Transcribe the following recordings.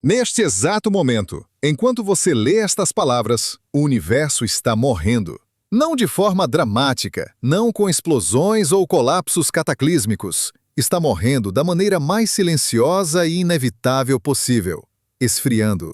Neste exato momento, enquanto você lê estas palavras, o universo está morrendo. Não de forma dramática, não com explosões ou colapsos cataclísmicos. Está morrendo da maneira mais silenciosa e inevitável possível, esfriando.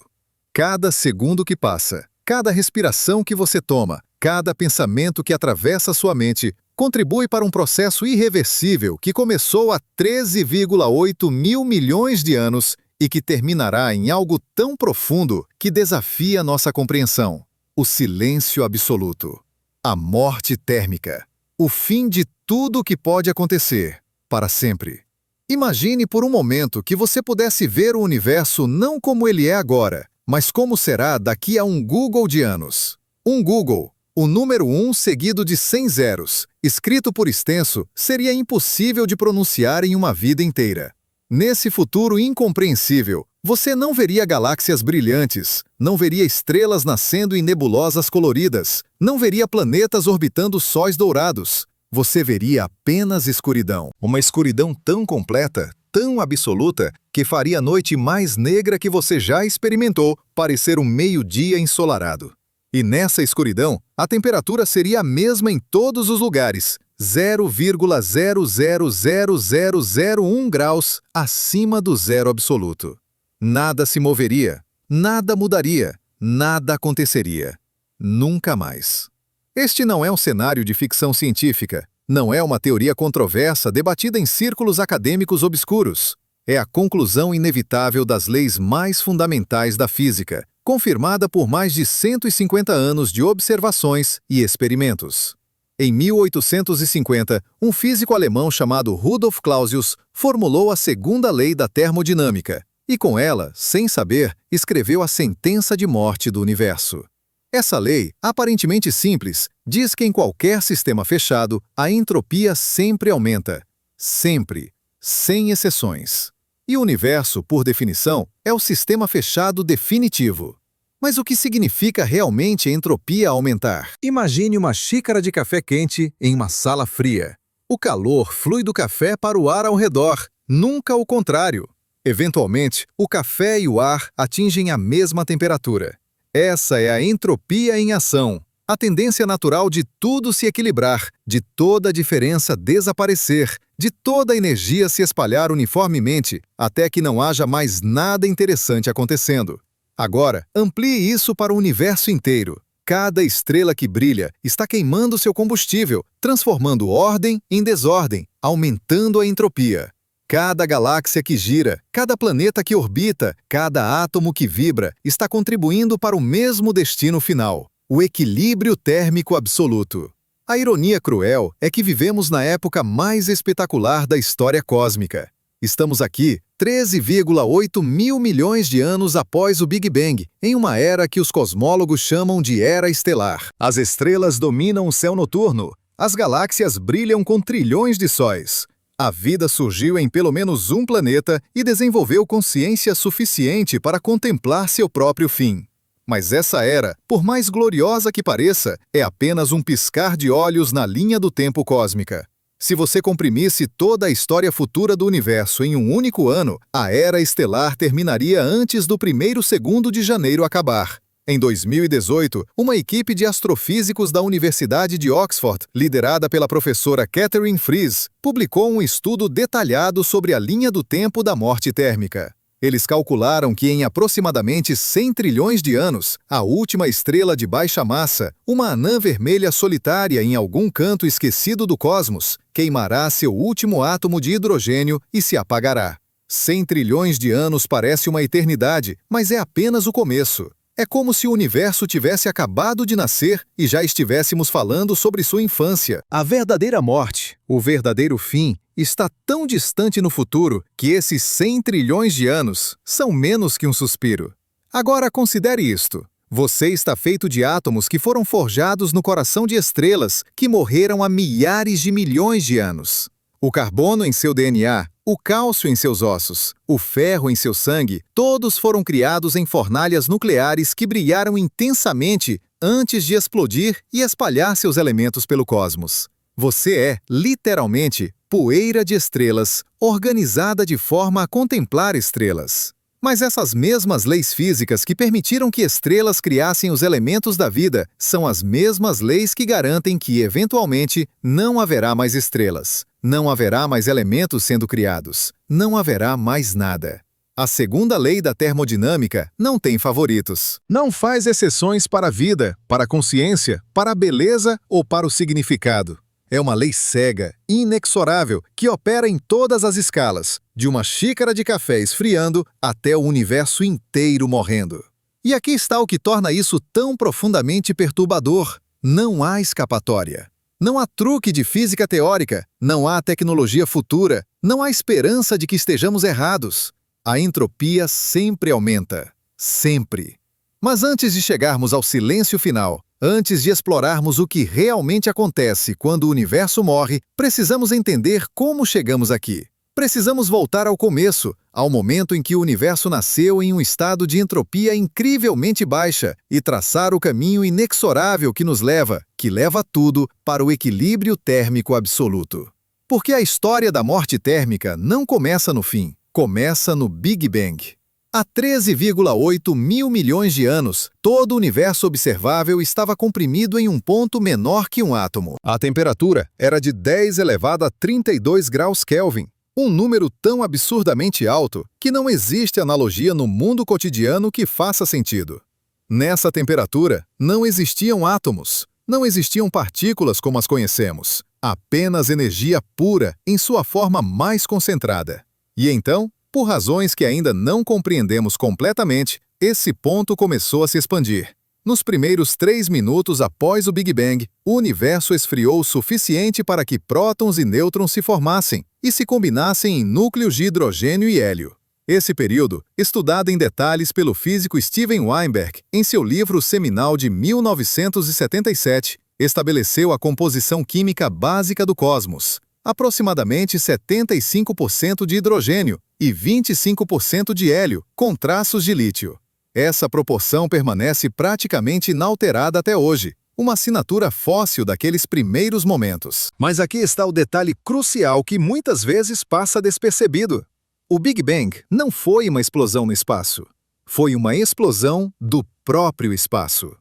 Cada segundo que passa, cada respiração que você toma, cada pensamento que atravessa sua mente, contribui para um processo irreversível que começou há 13,8 mil milhões de anos e que terminará em algo tão profundo que desafia nossa compreensão. O silêncio absoluto. A morte térmica. O fim de tudo o que pode acontecer, para sempre. Imagine por um momento que você pudesse ver o universo não como ele é agora, mas como será daqui a um Google de anos. Um Google, o número 1 seguido de 100 zeros, escrito por extenso, seria impossível de pronunciar em uma vida inteira. Nesse futuro incompreensível, você não veria galáxias brilhantes, não veria estrelas nascendo em nebulosas coloridas, não veria planetas orbitando sóis dourados. Você veria apenas escuridão. Uma escuridão tão completa, tão absoluta, que faria a noite mais negra que você já experimentou parecer um meio-dia ensolarado. E nessa escuridão, a temperatura seria a mesma em todos os lugares, 0,000001 graus acima do zero absoluto. Nada se moveria, nada mudaria, nada aconteceria. Nunca mais. Este não é um cenário de ficção científica, não é uma teoria controversa debatida em círculos acadêmicos obscuros. É a conclusão inevitável das leis mais fundamentais da física, confirmada por mais de 150 anos de observações e experimentos. Em 1850, um físico alemão chamado Rudolf Clausius formulou a segunda lei da termodinâmica e, com ela, sem saber, escreveu a sentença de morte do universo. Essa lei, aparentemente simples, diz que em qualquer sistema fechado, a entropia sempre aumenta. Sempre. Sem exceções. E o universo, por definição, é o sistema fechado definitivo. Mas o que significa realmente a entropia aumentar? Imagine uma xícara de café quente em uma sala fria. O calor flui do café para o ar ao redor, nunca o contrário. Eventualmente, o café e o ar atingem a mesma temperatura. Essa é a entropia em ação, a tendência natural de tudo se equilibrar, de toda a diferença desaparecer, de toda a energia se espalhar uniformemente, até que não haja mais nada interessante acontecendo. Agora, amplie isso para o universo inteiro. Cada estrela que brilha está queimando seu combustível, transformando ordem em desordem, aumentando a entropia. Cada galáxia que gira, cada planeta que orbita, cada átomo que vibra está contribuindo para o mesmo destino final, o equilíbrio térmico absoluto. A ironia cruel é que vivemos na época mais espetacular da história cósmica. Estamos aqui 13,8 mil milhões de anos após o Big Bang, em uma era que os cosmólogos chamam de Era Estelar. As estrelas dominam o céu noturno, as galáxias brilham com trilhões de sóis. A vida surgiu em pelo menos um planeta e desenvolveu consciência suficiente para contemplar seu próprio fim. Mas essa era, por mais gloriosa que pareça, é apenas um piscar de olhos na linha do tempo cósmica. Se você comprimisse toda a história futura do universo em um único ano, a Era Estelar terminaria antes do primeiro segundo de janeiro acabar. Em 2018, uma equipe de astrofísicos da Universidade de Oxford, liderada pela professora Catherine Fries, publicou um estudo detalhado sobre a linha do tempo da morte térmica. Eles calcularam que em aproximadamente 100 trilhões de anos, a última estrela de baixa massa, uma anã vermelha solitária em algum canto esquecido do cosmos, queimará seu último átomo de hidrogênio e se apagará. 100 trilhões de anos parece uma eternidade, mas é apenas o começo. É como se o universo tivesse acabado de nascer e já estivéssemos falando sobre sua infância. A verdadeira morte, o verdadeiro fim, está tão distante no futuro que esses 100 trilhões de anos são menos que um suspiro. Agora considere isto. Você está feito de átomos que foram forjados no coração de estrelas que morreram há milhares de milhões de anos. O carbono em seu DNA, o cálcio em seus ossos, o ferro em seu sangue, todos foram criados em fornalhas nucleares que brilharam intensamente antes de explodir e espalhar seus elementos pelo cosmos. Você é, literalmente, poeira de estrelas, organizada de forma a contemplar estrelas. Mas essas mesmas leis físicas que permitiram que estrelas criassem os elementos da vida são as mesmas leis que garantem que, eventualmente, não haverá mais estrelas, não haverá mais elementos sendo criados, não haverá mais nada. A segunda lei da termodinâmica não tem favoritos. Não faz exceções para a vida, para a consciência, para a beleza ou para o significado. É uma lei cega, inexorável, que opera em todas as escalas, de uma xícara de café esfriando até o universo inteiro morrendo. E aqui está o que torna isso tão profundamente perturbador. Não há escapatória. Não há truque de física teórica, não há tecnologia futura, não há esperança de que estejamos errados. A entropia sempre aumenta. Sempre. Mas antes de chegarmos ao silêncio final, antes de explorarmos o que realmente acontece quando o universo morre, precisamos entender como chegamos aqui. Precisamos voltar ao começo, ao momento em que o universo nasceu em um estado de entropia incrivelmente baixa e traçar o caminho inexorável que leva tudo para o equilíbrio térmico absoluto. Porque a história da morte térmica não começa no fim, começa no Big Bang. Há 13,8 mil milhões de anos, todo o universo observável estava comprimido em um ponto menor que um átomo. A temperatura era de 10 elevado a 32 graus Kelvin, um número tão absurdamente alto que não existe analogia no mundo cotidiano que faça sentido. Nessa temperatura, não existiam átomos, não existiam partículas como as conhecemos, apenas energia pura em sua forma mais concentrada. E então, por razões que ainda não compreendemos completamente, esse ponto começou a se expandir. Nos primeiros 3 minutos após o Big Bang, o universo esfriou o suficiente para que prótons e nêutrons se formassem e se combinassem em núcleos de hidrogênio e hélio. Esse período, estudado em detalhes pelo físico Steven Weinberg em seu livro seminal de 1977, estabeleceu a composição química básica do cosmos. Aproximadamente 75% de hidrogênio e 25% de hélio, com traços de lítio. Essa proporção permanece praticamente inalterada até hoje, uma assinatura fóssil daqueles primeiros momentos. Mas aqui está o detalhe crucial que muitas vezes passa despercebido. O Big Bang não foi uma explosão no espaço. Foi uma explosão do próprio espaço.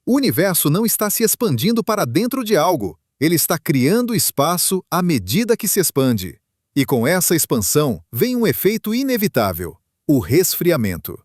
O universo não está se expandindo para dentro de algo. Ele está criando espaço à medida que se expande. E com essa expansão vem um efeito inevitável: o resfriamento.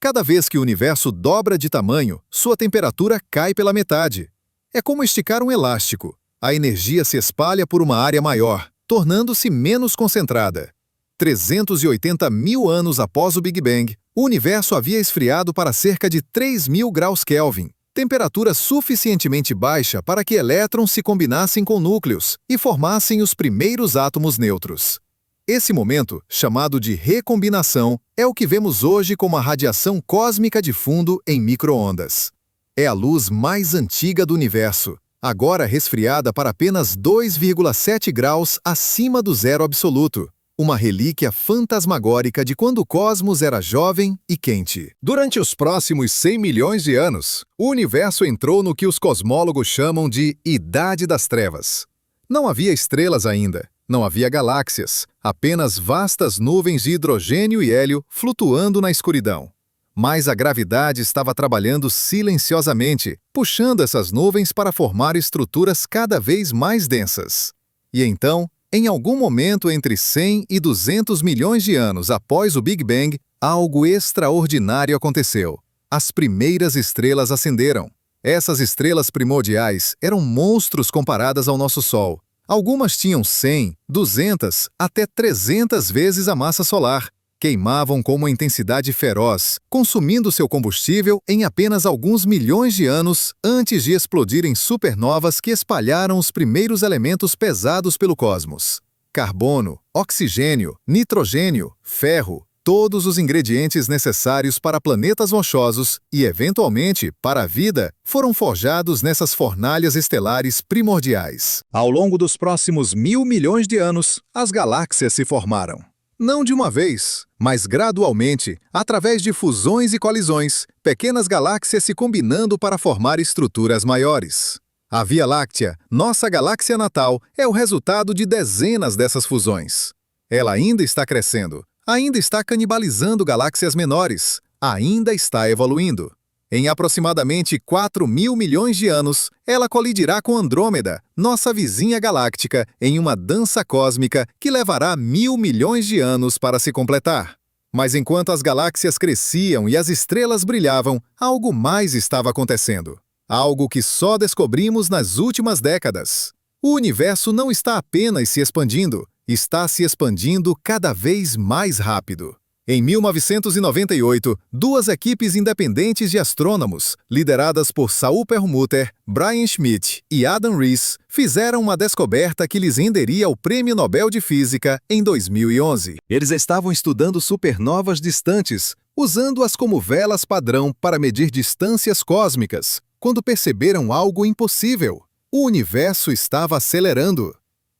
Cada vez que o universo dobra de tamanho, sua temperatura cai pela metade. É como esticar um elástico. A energia se espalha por uma área maior, tornando-se menos concentrada. 380 mil anos após o Big Bang, o universo havia esfriado para cerca de 3.000 graus Kelvin. Temperatura suficientemente baixa para que elétrons se combinassem com núcleos e formassem os primeiros átomos neutros. Esse momento, chamado de recombinação, é o que vemos hoje como a radiação cósmica de fundo em micro-ondas. É a luz mais antiga do universo, agora resfriada para apenas 2,7 graus acima do zero absoluto. Uma relíquia fantasmagórica de quando o cosmos era jovem e quente. Durante os próximos 100 milhões de anos, o universo entrou no que os cosmólogos chamam de Idade das Trevas. Não havia estrelas ainda, não havia galáxias, apenas vastas nuvens de hidrogênio e hélio flutuando na escuridão. Mas a gravidade estava trabalhando silenciosamente, puxando essas nuvens para formar estruturas cada vez mais densas. E então, em algum momento entre 100 e 200 milhões de anos após o Big Bang, algo extraordinário aconteceu. As primeiras estrelas acenderam. Essas estrelas primordiais eram monstros comparadas ao nosso Sol. Algumas tinham 100, 200, até 300 vezes a massa solar. Queimavam com uma intensidade feroz, consumindo seu combustível em apenas alguns milhões de anos antes de explodir em supernovas que espalharam os primeiros elementos pesados pelo cosmos. Carbono, oxigênio, nitrogênio, ferro, todos os ingredientes necessários para planetas rochosos e, eventualmente, para a vida, foram forjados nessas fornalhas estelares primordiais. Ao longo dos próximos 1.000 milhões de anos, as galáxias se formaram. Não de uma vez, mas gradualmente, através de fusões e colisões, pequenas galáxias se combinando para formar estruturas maiores. A Via Láctea, nossa galáxia natal, é o resultado de dezenas dessas fusões. Ela ainda está crescendo. Ainda está canibalizando galáxias menores. Ainda está evoluindo. Em aproximadamente 4.000 milhões de anos, ela colidirá com Andrômeda, nossa vizinha galáctica, em uma dança cósmica que levará 1.000 milhões de anos para se completar. Mas enquanto as galáxias cresciam e as estrelas brilhavam, algo mais estava acontecendo. Algo que só descobrimos nas últimas décadas. O universo não está apenas se expandindo, está se expandindo cada vez mais rápido. Em 1998, duas equipes independentes de astrônomos, lideradas por Saul Perlmutter, Brian Schmidt e Adam Riess, fizeram uma descoberta que lhes renderia o Prêmio Nobel de Física em 2011. Eles estavam estudando supernovas distantes, usando-as como velas padrão para medir distâncias cósmicas, quando perceberam algo impossível. O universo estava acelerando.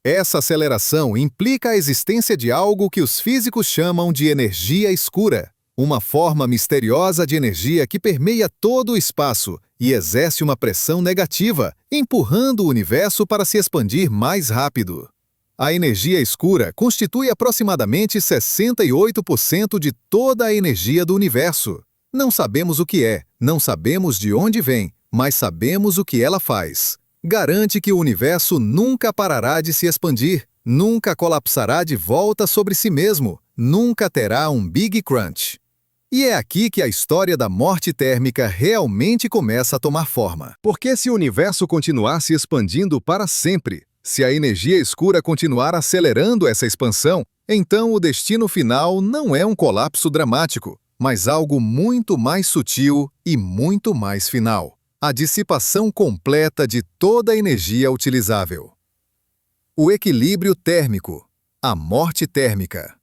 Essa aceleração implica a existência de algo que os físicos chamam de energia escura, uma forma misteriosa de energia que permeia todo o espaço e exerce uma pressão negativa, empurrando o universo para se expandir mais rápido. A energia escura constitui aproximadamente 68% de toda a energia do universo. Não sabemos o que é, não sabemos de onde vem, mas sabemos o que ela faz. Garante que o universo nunca parará de se expandir, nunca colapsará de volta sobre si mesmo, nunca terá um Big Crunch. E é aqui que a história da morte térmica realmente começa a tomar forma. Porque se o universo continuar se expandindo para sempre, se a energia escura continuar acelerando essa expansão, então o destino final não é um colapso dramático, mas algo muito mais sutil e muito mais final. A dissipação completa de toda a energia utilizável. O equilíbrio térmico, a morte térmica.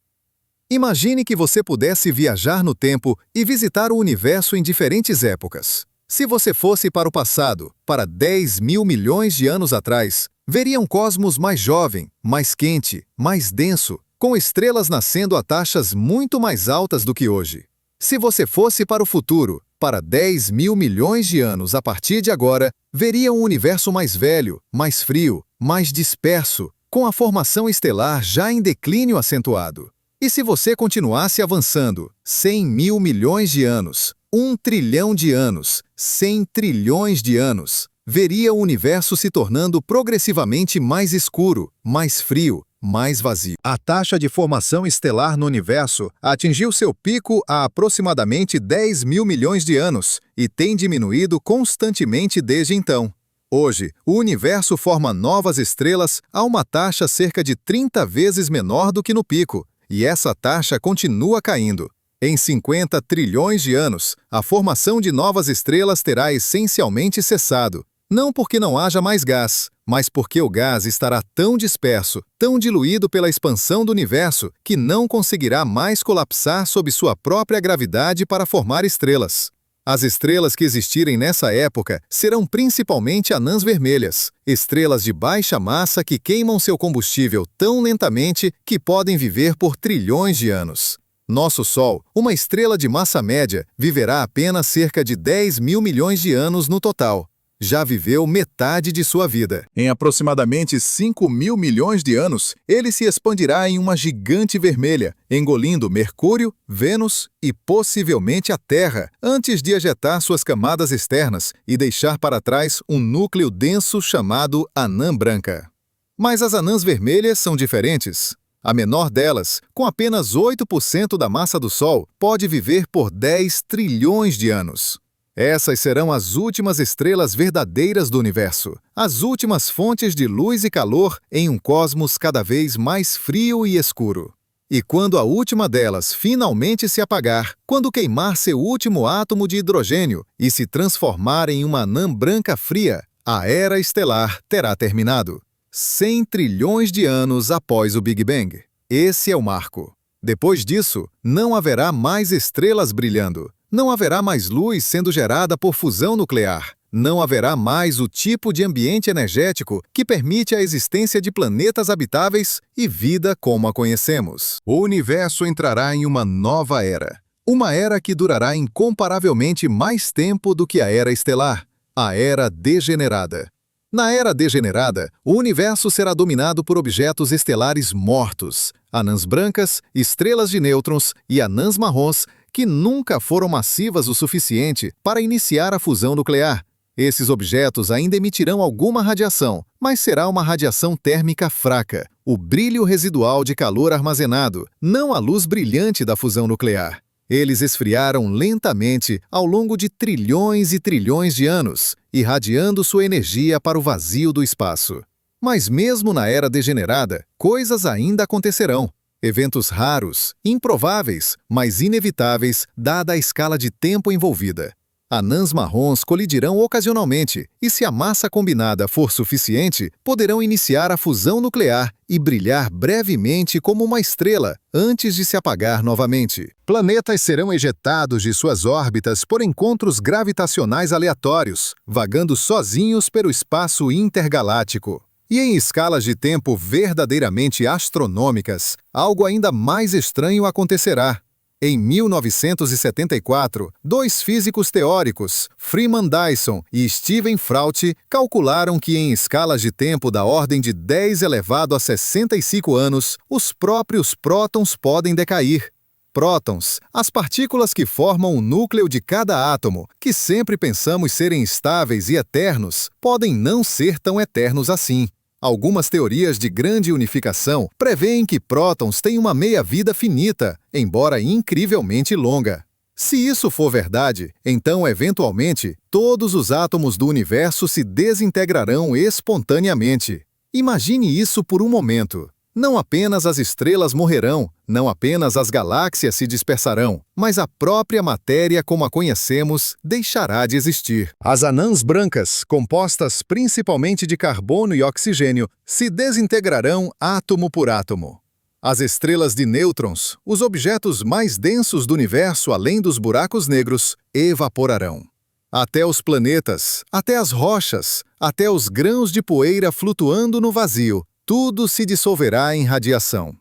Imagine que você pudesse viajar no tempo e visitar o universo em diferentes épocas. Se você fosse para o passado, para 10.000 milhões de anos atrás, veria um cosmos mais jovem, mais quente, mais denso, com estrelas nascendo a taxas muito mais altas do que hoje. Se você fosse para o futuro, para 10.000 milhões de anos a partir de agora, veria um universo mais velho, mais frio, mais disperso, com a formação estelar já em declínio acentuado. E se você continuasse avançando 100.000 milhões de anos, 1 trilhão de anos, 100 trilhões de anos, veria o universo se tornando progressivamente mais escuro, mais frio, mais vazio. A taxa de formação estelar no universo atingiu seu pico há aproximadamente 10.000 milhões de anos e tem diminuído constantemente desde então. Hoje, o universo forma novas estrelas a uma taxa cerca de 30 vezes menor do que no pico, e essa taxa continua caindo. Em 50 trilhões de anos, a formação de novas estrelas terá essencialmente cessado. Não porque não haja mais gás, mas porque o gás estará tão disperso, tão diluído pela expansão do universo, que não conseguirá mais colapsar sob sua própria gravidade para formar estrelas. As estrelas que existirem nessa época serão principalmente anãs vermelhas, estrelas de baixa massa que queimam seu combustível tão lentamente que podem viver por trilhões de anos. Nosso Sol, uma estrela de massa média, viverá apenas cerca de 10.000 milhões de anos no total. Já viveu metade de sua vida. Em aproximadamente 5.000 milhões de anos, ele se expandirá em uma gigante vermelha, engolindo Mercúrio, Vênus e possivelmente a Terra, antes de ejetar suas camadas externas e deixar para trás um núcleo denso chamado anã branca. Mas as anãs vermelhas são diferentes. A menor delas, com apenas 8% da massa do Sol, pode viver por 10 trilhões de anos. Essas serão as últimas estrelas verdadeiras do universo, as últimas fontes de luz e calor em um cosmos cada vez mais frio e escuro. E quando a última delas finalmente se apagar, quando queimar seu último átomo de hidrogênio e se transformar em uma anã branca fria, a era estelar terá terminado. 100 trilhões de anos após o Big Bang. Esse é o marco. Depois disso, não haverá mais estrelas brilhando. Não haverá mais luz sendo gerada por fusão nuclear. Não haverá mais o tipo de ambiente energético que permite a existência de planetas habitáveis e vida como a conhecemos. O universo entrará em uma nova era. Uma era que durará incomparavelmente mais tempo do que a era estelar, a era degenerada. Na era degenerada, o universo será dominado por objetos estelares mortos, anãs brancas, estrelas de nêutrons e anãs marrons que nunca foram massivas o suficiente para iniciar a fusão nuclear. Esses objetos ainda emitirão alguma radiação, mas será uma radiação térmica fraca, o brilho residual de calor armazenado, não a luz brilhante da fusão nuclear. Eles esfriaram lentamente ao longo de trilhões e trilhões de anos, irradiando sua energia para o vazio do espaço. Mas mesmo na era degenerada, coisas ainda acontecerão. Eventos raros, improváveis, mas inevitáveis, dada a escala de tempo envolvida. Anãs marrons colidirão ocasionalmente e, se a massa combinada for suficiente, poderão iniciar a fusão nuclear e brilhar brevemente como uma estrela antes de se apagar novamente. Planetas serão ejetados de suas órbitas por encontros gravitacionais aleatórios, vagando sozinhos pelo espaço intergaláctico. E em escalas de tempo verdadeiramente astronômicas, algo ainda mais estranho acontecerá. Em 1974, dois físicos teóricos, Freeman Dyson e Stephen Fraut, calcularam que em escalas de tempo da ordem de 10 elevado a 65 anos, os próprios prótons podem decair. Prótons, as partículas que formam o núcleo de cada átomo, que sempre pensamos serem estáveis e eternos, podem não ser tão eternos assim. Algumas teorias de grande unificação prevêem que prótons têm uma meia-vida finita, embora incrivelmente longa. Se isso for verdade, então, eventualmente, todos os átomos do universo se desintegrarão espontaneamente. Imagine isso por um momento. Não apenas as estrelas morrerão, não apenas as galáxias se dispersarão, mas a própria matéria como a conhecemos deixará de existir. As anãs brancas, compostas principalmente de carbono e oxigênio, se desintegrarão átomo por átomo. As estrelas de nêutrons, os objetos mais densos do universo além dos buracos negros, evaporarão. Até os planetas, até as rochas, até os grãos de poeira flutuando no vazio, tudo se dissolverá em radiação.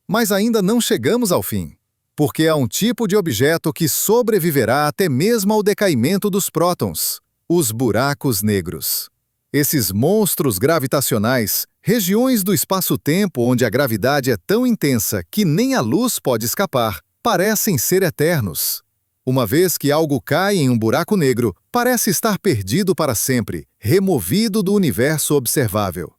Mas ainda não chegamos ao fim, porque há um tipo de objeto que sobreviverá até mesmo ao decaimento dos prótons: os buracos negros. Esses monstros gravitacionais, regiões do espaço-tempo onde a gravidade é tão intensa que nem a luz pode escapar, parecem ser eternos. Uma vez que algo cai em um buraco negro, parece estar perdido para sempre, removido do universo observável.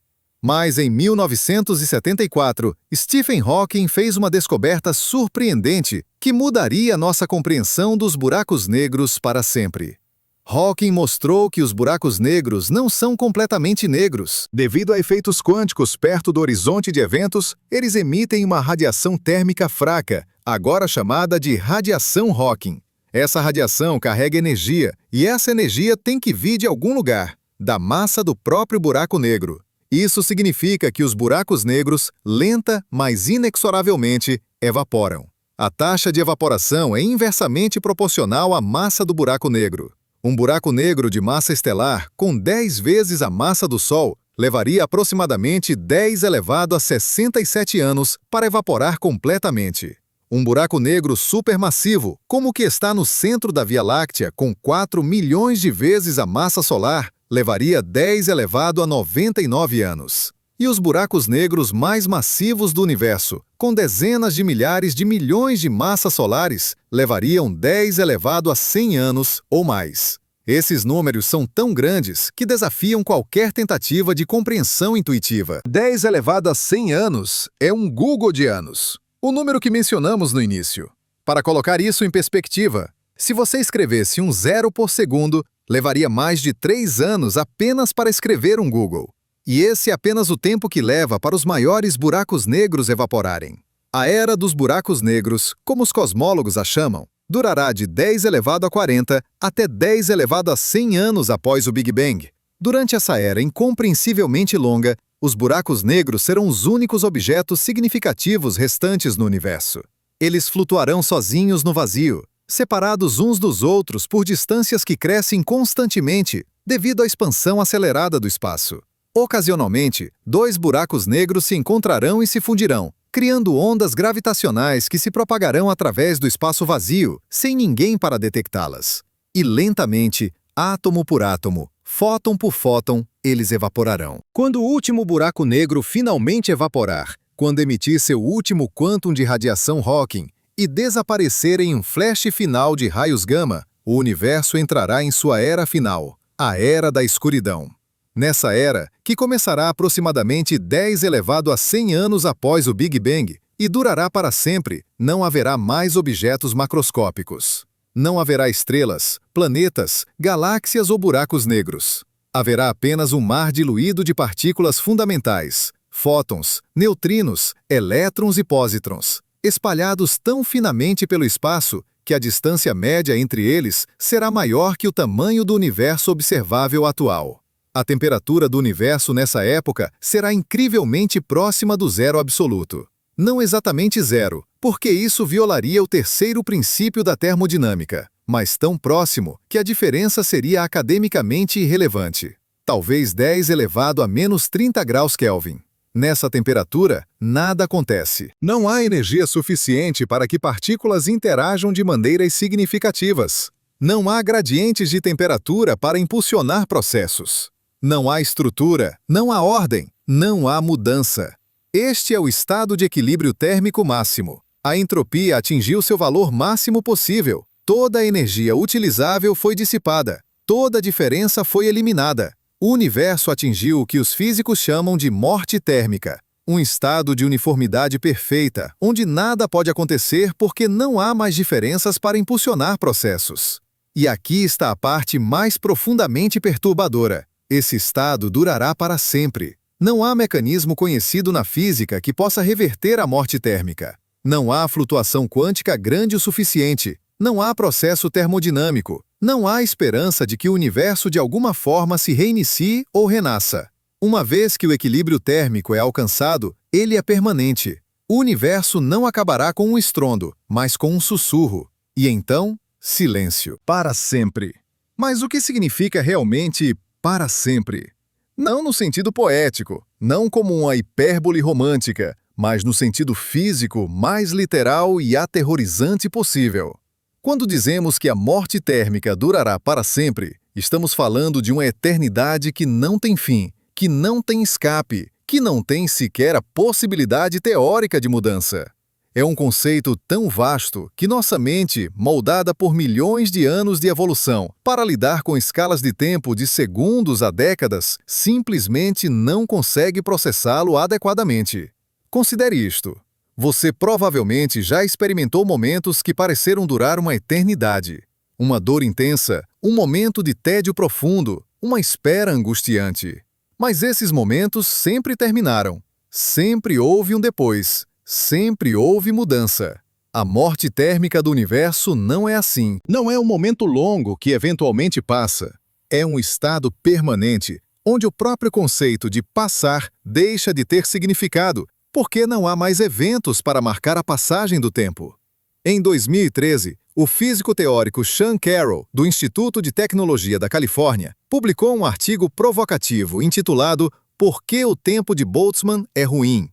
Mas em 1974, Stephen Hawking fez uma descoberta surpreendente que mudaria nossa compreensão dos buracos negros para sempre. Hawking mostrou que os buracos negros não são completamente negros. Devido a efeitos quânticos perto do horizonte de eventos, eles emitem uma radiação térmica fraca, agora chamada de radiação Hawking. Essa radiação carrega energia, e essa energia tem que vir de algum lugar, da massa do próprio buraco negro. Isso significa que os buracos negros, lenta, mas inexoravelmente, evaporam. A taxa de evaporação é inversamente proporcional à massa do buraco negro. Um buraco negro de massa estelar, com 10 vezes a massa do Sol, levaria aproximadamente 10 elevado a 67 anos para evaporar completamente. Um buraco negro supermassivo, como o que está no centro da Via Láctea, com 4 milhões de vezes a massa solar, levaria 10 elevado a 99 anos. E os buracos negros mais massivos do universo, com dezenas de milhares de milhões de massas solares, levariam 10 elevado a 100 anos ou mais. Esses números são tão grandes que desafiam qualquer tentativa de compreensão intuitiva. 10 elevado a 100 anos é um Google de anos, o número que mencionamos no início. Para colocar isso em perspectiva, se você escrevesse um 0 por segundo, levaria mais de 3 anos apenas para escrever um Google. E esse é apenas o tempo que leva para os maiores buracos negros evaporarem. A era dos buracos negros, como os cosmólogos a chamam, durará de 10 elevado a 40 até 10 elevado a 100 anos após o Big Bang. Durante essa era incompreensivelmente longa, os buracos negros serão os únicos objetos significativos restantes no universo. Eles flutuarão sozinhos no vazio, separados uns dos outros por distâncias que crescem constantemente devido à expansão acelerada do espaço. Ocasionalmente, dois buracos negros se encontrarão e se fundirão, criando ondas gravitacionais que se propagarão através do espaço vazio, sem ninguém para detectá-las. E lentamente, átomo por átomo, Fóton por fóton, eles evaporarão. Quando o último buraco negro finalmente evaporar, quando emitir seu último quantum de radiação Hawking e desaparecer em um flash final de raios gama, o universo entrará em sua era final, a Era da Escuridão. Nessa era, que começará aproximadamente 10 elevado a 100 anos após o Big Bang e durará para sempre, não haverá mais objetos macroscópicos. Não haverá estrelas, planetas, galáxias ou buracos negros. Haverá apenas um mar diluído de partículas fundamentais, fótons, neutrinos, elétrons e pósitrons, espalhados tão finamente pelo espaço que a distância média entre eles será maior que o tamanho do universo observável atual. A temperatura do universo nessa época será incrivelmente próxima do zero absoluto. Não exatamente zero, porque isso violaria o terceiro princípio da termodinâmica, mas tão próximo que a diferença seria academicamente irrelevante. Talvez 10 elevado a menos 30 graus Kelvin. Nessa temperatura, nada acontece. Não há energia suficiente para que partículas interajam de maneiras significativas. Não há gradientes de temperatura para impulsionar processos. Não há estrutura, não há ordem, não há mudança. Este é o estado de equilíbrio térmico máximo. A entropia atingiu seu valor máximo possível. Toda a energia utilizável foi dissipada. Toda a diferença foi eliminada. O universo atingiu o que os físicos chamam de morte térmica, um estado de uniformidade perfeita, onde nada pode acontecer porque não há mais diferenças para impulsionar processos. E aqui está a parte mais profundamente perturbadora. Esse estado durará para sempre. Não há mecanismo conhecido na física que possa reverter a morte térmica. Não há flutuação quântica grande o suficiente. Não há processo termodinâmico. Não há esperança de que o universo de alguma forma se reinicie ou renasça. Uma vez que o equilíbrio térmico é alcançado, ele é permanente. O universo não acabará com um estrondo, mas com um sussurro. E então, silêncio. Para sempre. Mas o que significa realmente para sempre? Não no sentido poético, não como uma hipérbole romântica, mas no sentido físico mais literal e aterrorizante possível. Quando dizemos que a morte térmica durará para sempre, estamos falando de uma eternidade que não tem fim, que não tem escape, que não tem sequer a possibilidade teórica de mudança. É um conceito tão vasto que nossa mente, moldada por milhões de anos de evolução, para lidar com escalas de tempo de segundos a décadas, simplesmente não consegue processá-lo adequadamente. Considere isto. Você provavelmente já experimentou momentos que pareceram durar uma eternidade. Uma dor intensa, um momento de tédio profundo, uma espera angustiante. Mas esses momentos sempre terminaram. Sempre houve um depois. Sempre houve mudança. A morte térmica do universo não é assim. Não é um momento longo que eventualmente passa. É um estado permanente, onde o próprio conceito de passar deixa de ter significado, porque não há mais eventos para marcar a passagem do tempo. Em 2013, o físico teórico Sean Carroll, do Instituto de Tecnologia da Califórnia, publicou um artigo provocativo intitulado Por que o tempo de Boltzmann é ruim?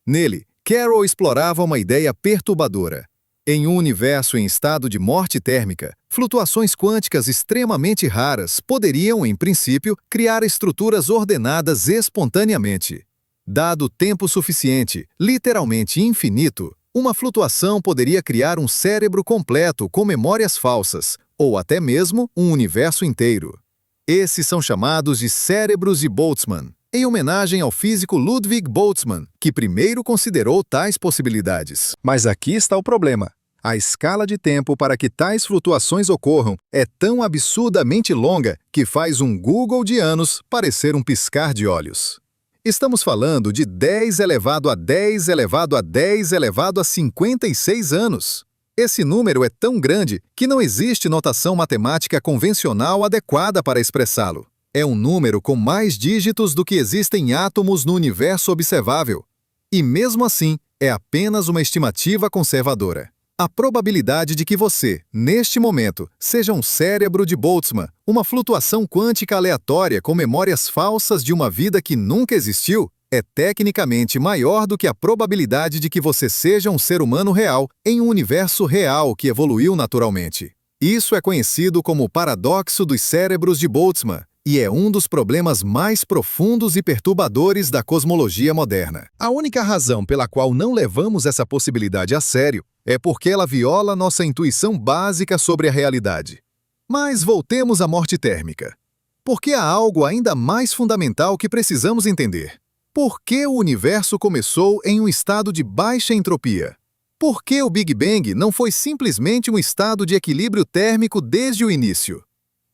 Nele, Carroll explorava uma ideia perturbadora. Em um universo em estado de morte térmica, flutuações quânticas extremamente raras poderiam, em princípio, criar estruturas ordenadas espontaneamente. Dado tempo suficiente, literalmente infinito, uma flutuação poderia criar um cérebro completo com memórias falsas, ou até mesmo um universo inteiro. Esses são chamados de cérebros de Boltzmann, em homenagem ao físico Ludwig Boltzmann, que primeiro considerou tais possibilidades. Mas aqui está o problema. A escala de tempo para que tais flutuações ocorram é tão absurdamente longa que faz um Google de anos parecer um piscar de olhos. Estamos falando de 10 elevado a 10 elevado a 10 elevado a 56 anos. Esse número é tão grande que não existe notação matemática convencional adequada para expressá-lo. É um número com mais dígitos do que existem átomos no universo observável. E mesmo assim, é apenas uma estimativa conservadora. A probabilidade de que você, neste momento, seja um cérebro de Boltzmann, uma flutuação quântica aleatória com memórias falsas de uma vida que nunca existiu, é tecnicamente maior do que a probabilidade de que você seja um ser humano real em um universo real que evoluiu naturalmente. Isso é conhecido como o paradoxo dos cérebros de Boltzmann, e é um dos problemas mais profundos e perturbadores da cosmologia moderna. A única razão pela qual não levamos essa possibilidade a sério é porque ela viola nossa intuição básica sobre a realidade. Mas voltemos à morte térmica. Porque há algo ainda mais fundamental que precisamos entender. Por que o universo começou em um estado de baixa entropia? Por que o Big Bang não foi simplesmente um estado de equilíbrio térmico desde o início?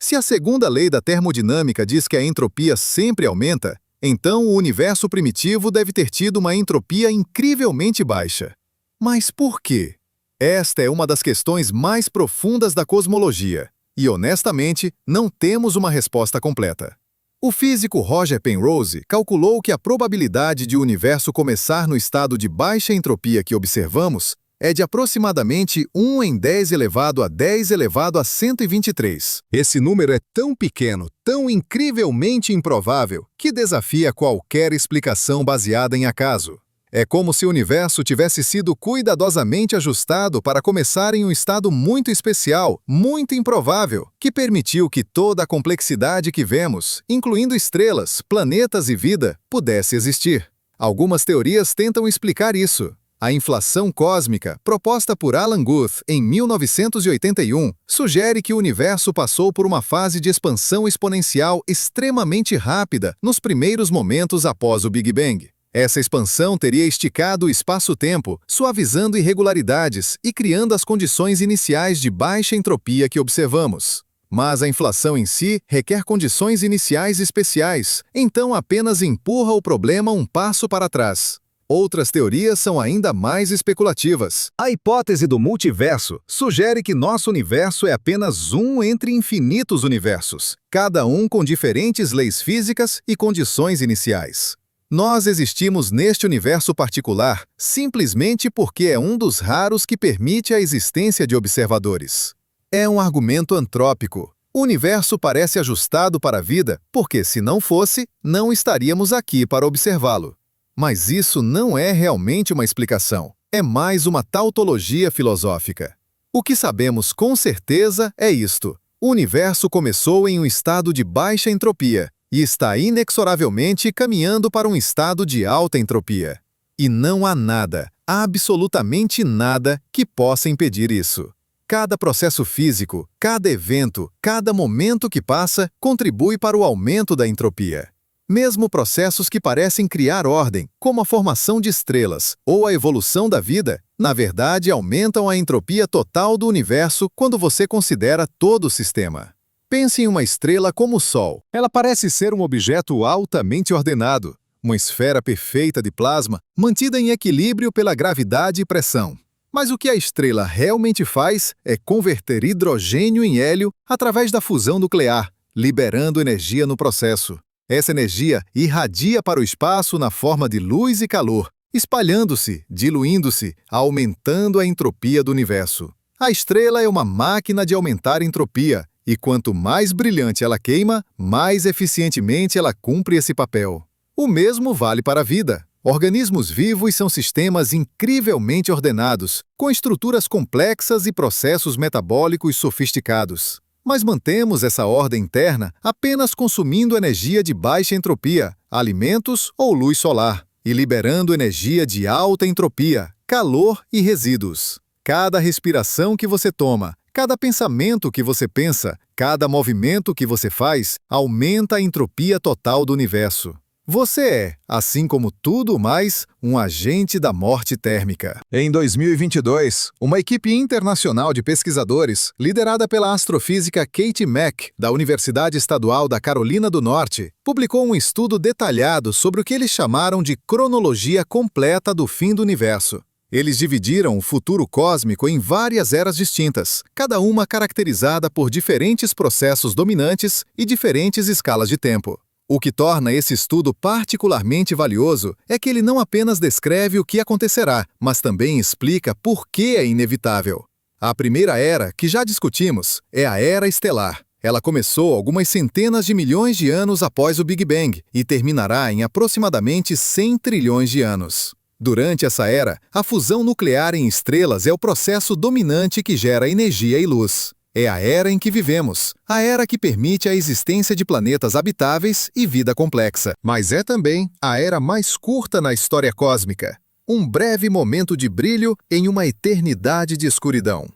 Se a segunda lei da termodinâmica diz que a entropia sempre aumenta, então o universo primitivo deve ter tido uma entropia incrivelmente baixa. Mas por quê? Esta é uma das questões mais profundas da cosmologia, e honestamente, não temos uma resposta completa. O físico Roger Penrose calculou que a probabilidade de o universo começar no estado de baixa entropia que observamos é de aproximadamente 1 em 10 elevado a 10 elevado a 123. Esse número é tão pequeno, tão incrivelmente improvável, que desafia qualquer explicação baseada em acaso. É como se o universo tivesse sido cuidadosamente ajustado para começar em um estado muito especial, muito improvável, que permitiu que toda a complexidade que vemos, incluindo estrelas, planetas e vida, pudesse existir. Algumas teorias tentam explicar isso. A inflação cósmica, proposta por Alan Guth em 1981, sugere que o universo passou por uma fase de expansão exponencial extremamente rápida nos primeiros momentos após o Big Bang. Essa expansão teria esticado o espaço-tempo, suavizando irregularidades e criando as condições iniciais de baixa entropia que observamos. Mas a inflação em si requer condições iniciais especiais, então apenas empurra o problema um passo para trás. Outras teorias são ainda mais especulativas. A hipótese do multiverso sugere que nosso universo é apenas um entre infinitos universos, cada um com diferentes leis físicas e condições iniciais. Nós existimos neste universo particular simplesmente porque é um dos raros que permite a existência de observadores. É um argumento antrópico. O universo parece ajustado para a vida porque, se não fosse, não estaríamos aqui para observá-lo. Mas isso não é realmente uma explicação. É mais uma tautologia filosófica. O que sabemos com certeza é isto. O universo começou em um estado de baixa entropia e está inexoravelmente caminhando para um estado de alta entropia. E não há nada, absolutamente nada, que possa impedir isso. Cada processo físico, cada evento, cada momento que passa contribui para o aumento da entropia. Mesmo processos que parecem criar ordem, como a formação de estrelas ou a evolução da vida, na verdade aumentam a entropia total do universo quando você considera todo o sistema. Pense em uma estrela como o Sol. Ela parece ser um objeto altamente ordenado, uma esfera perfeita de plasma, mantida em equilíbrio pela gravidade e pressão. Mas o que a estrela realmente faz é converter hidrogênio em hélio através da fusão nuclear, liberando energia no processo. Essa energia irradia para o espaço na forma de luz e calor, espalhando-se, diluindo-se, aumentando a entropia do universo. A estrela é uma máquina de aumentar a entropia, e quanto mais brilhante ela queima, mais eficientemente ela cumpre esse papel. O mesmo vale para a vida. Organismos vivos são sistemas incrivelmente ordenados, com estruturas complexas e processos metabólicos sofisticados. Mas mantemos essa ordem interna apenas consumindo energia de baixa entropia, alimentos ou luz solar, e liberando energia de alta entropia, calor e resíduos. Cada respiração que você toma, cada pensamento que você pensa, cada movimento que você faz, aumenta a entropia total do universo. Você é, assim como tudo mais, um agente da morte térmica. Em 2022, uma equipe internacional de pesquisadores, liderada pela astrofísica Katie Mack, da Universidade Estadual da Carolina do Norte, publicou um estudo detalhado sobre o que eles chamaram de cronologia completa do fim do universo. Eles dividiram o futuro cósmico em várias eras distintas, cada uma caracterizada por diferentes processos dominantes e diferentes escalas de tempo. O que torna esse estudo particularmente valioso é que ele não apenas descreve o que acontecerá, mas também explica por que é inevitável. A primeira era, que já discutimos, é a Era Estelar. Ela começou algumas centenas de milhões de anos após o Big Bang e terminará em aproximadamente 100 trilhões de anos. Durante essa era, a fusão nuclear em estrelas é o processo dominante que gera energia e luz. É a era em que vivemos, a era que permite a existência de planetas habitáveis e vida complexa. Mas é também a era mais curta na história cósmica. Um breve momento de brilho em uma eternidade de escuridão.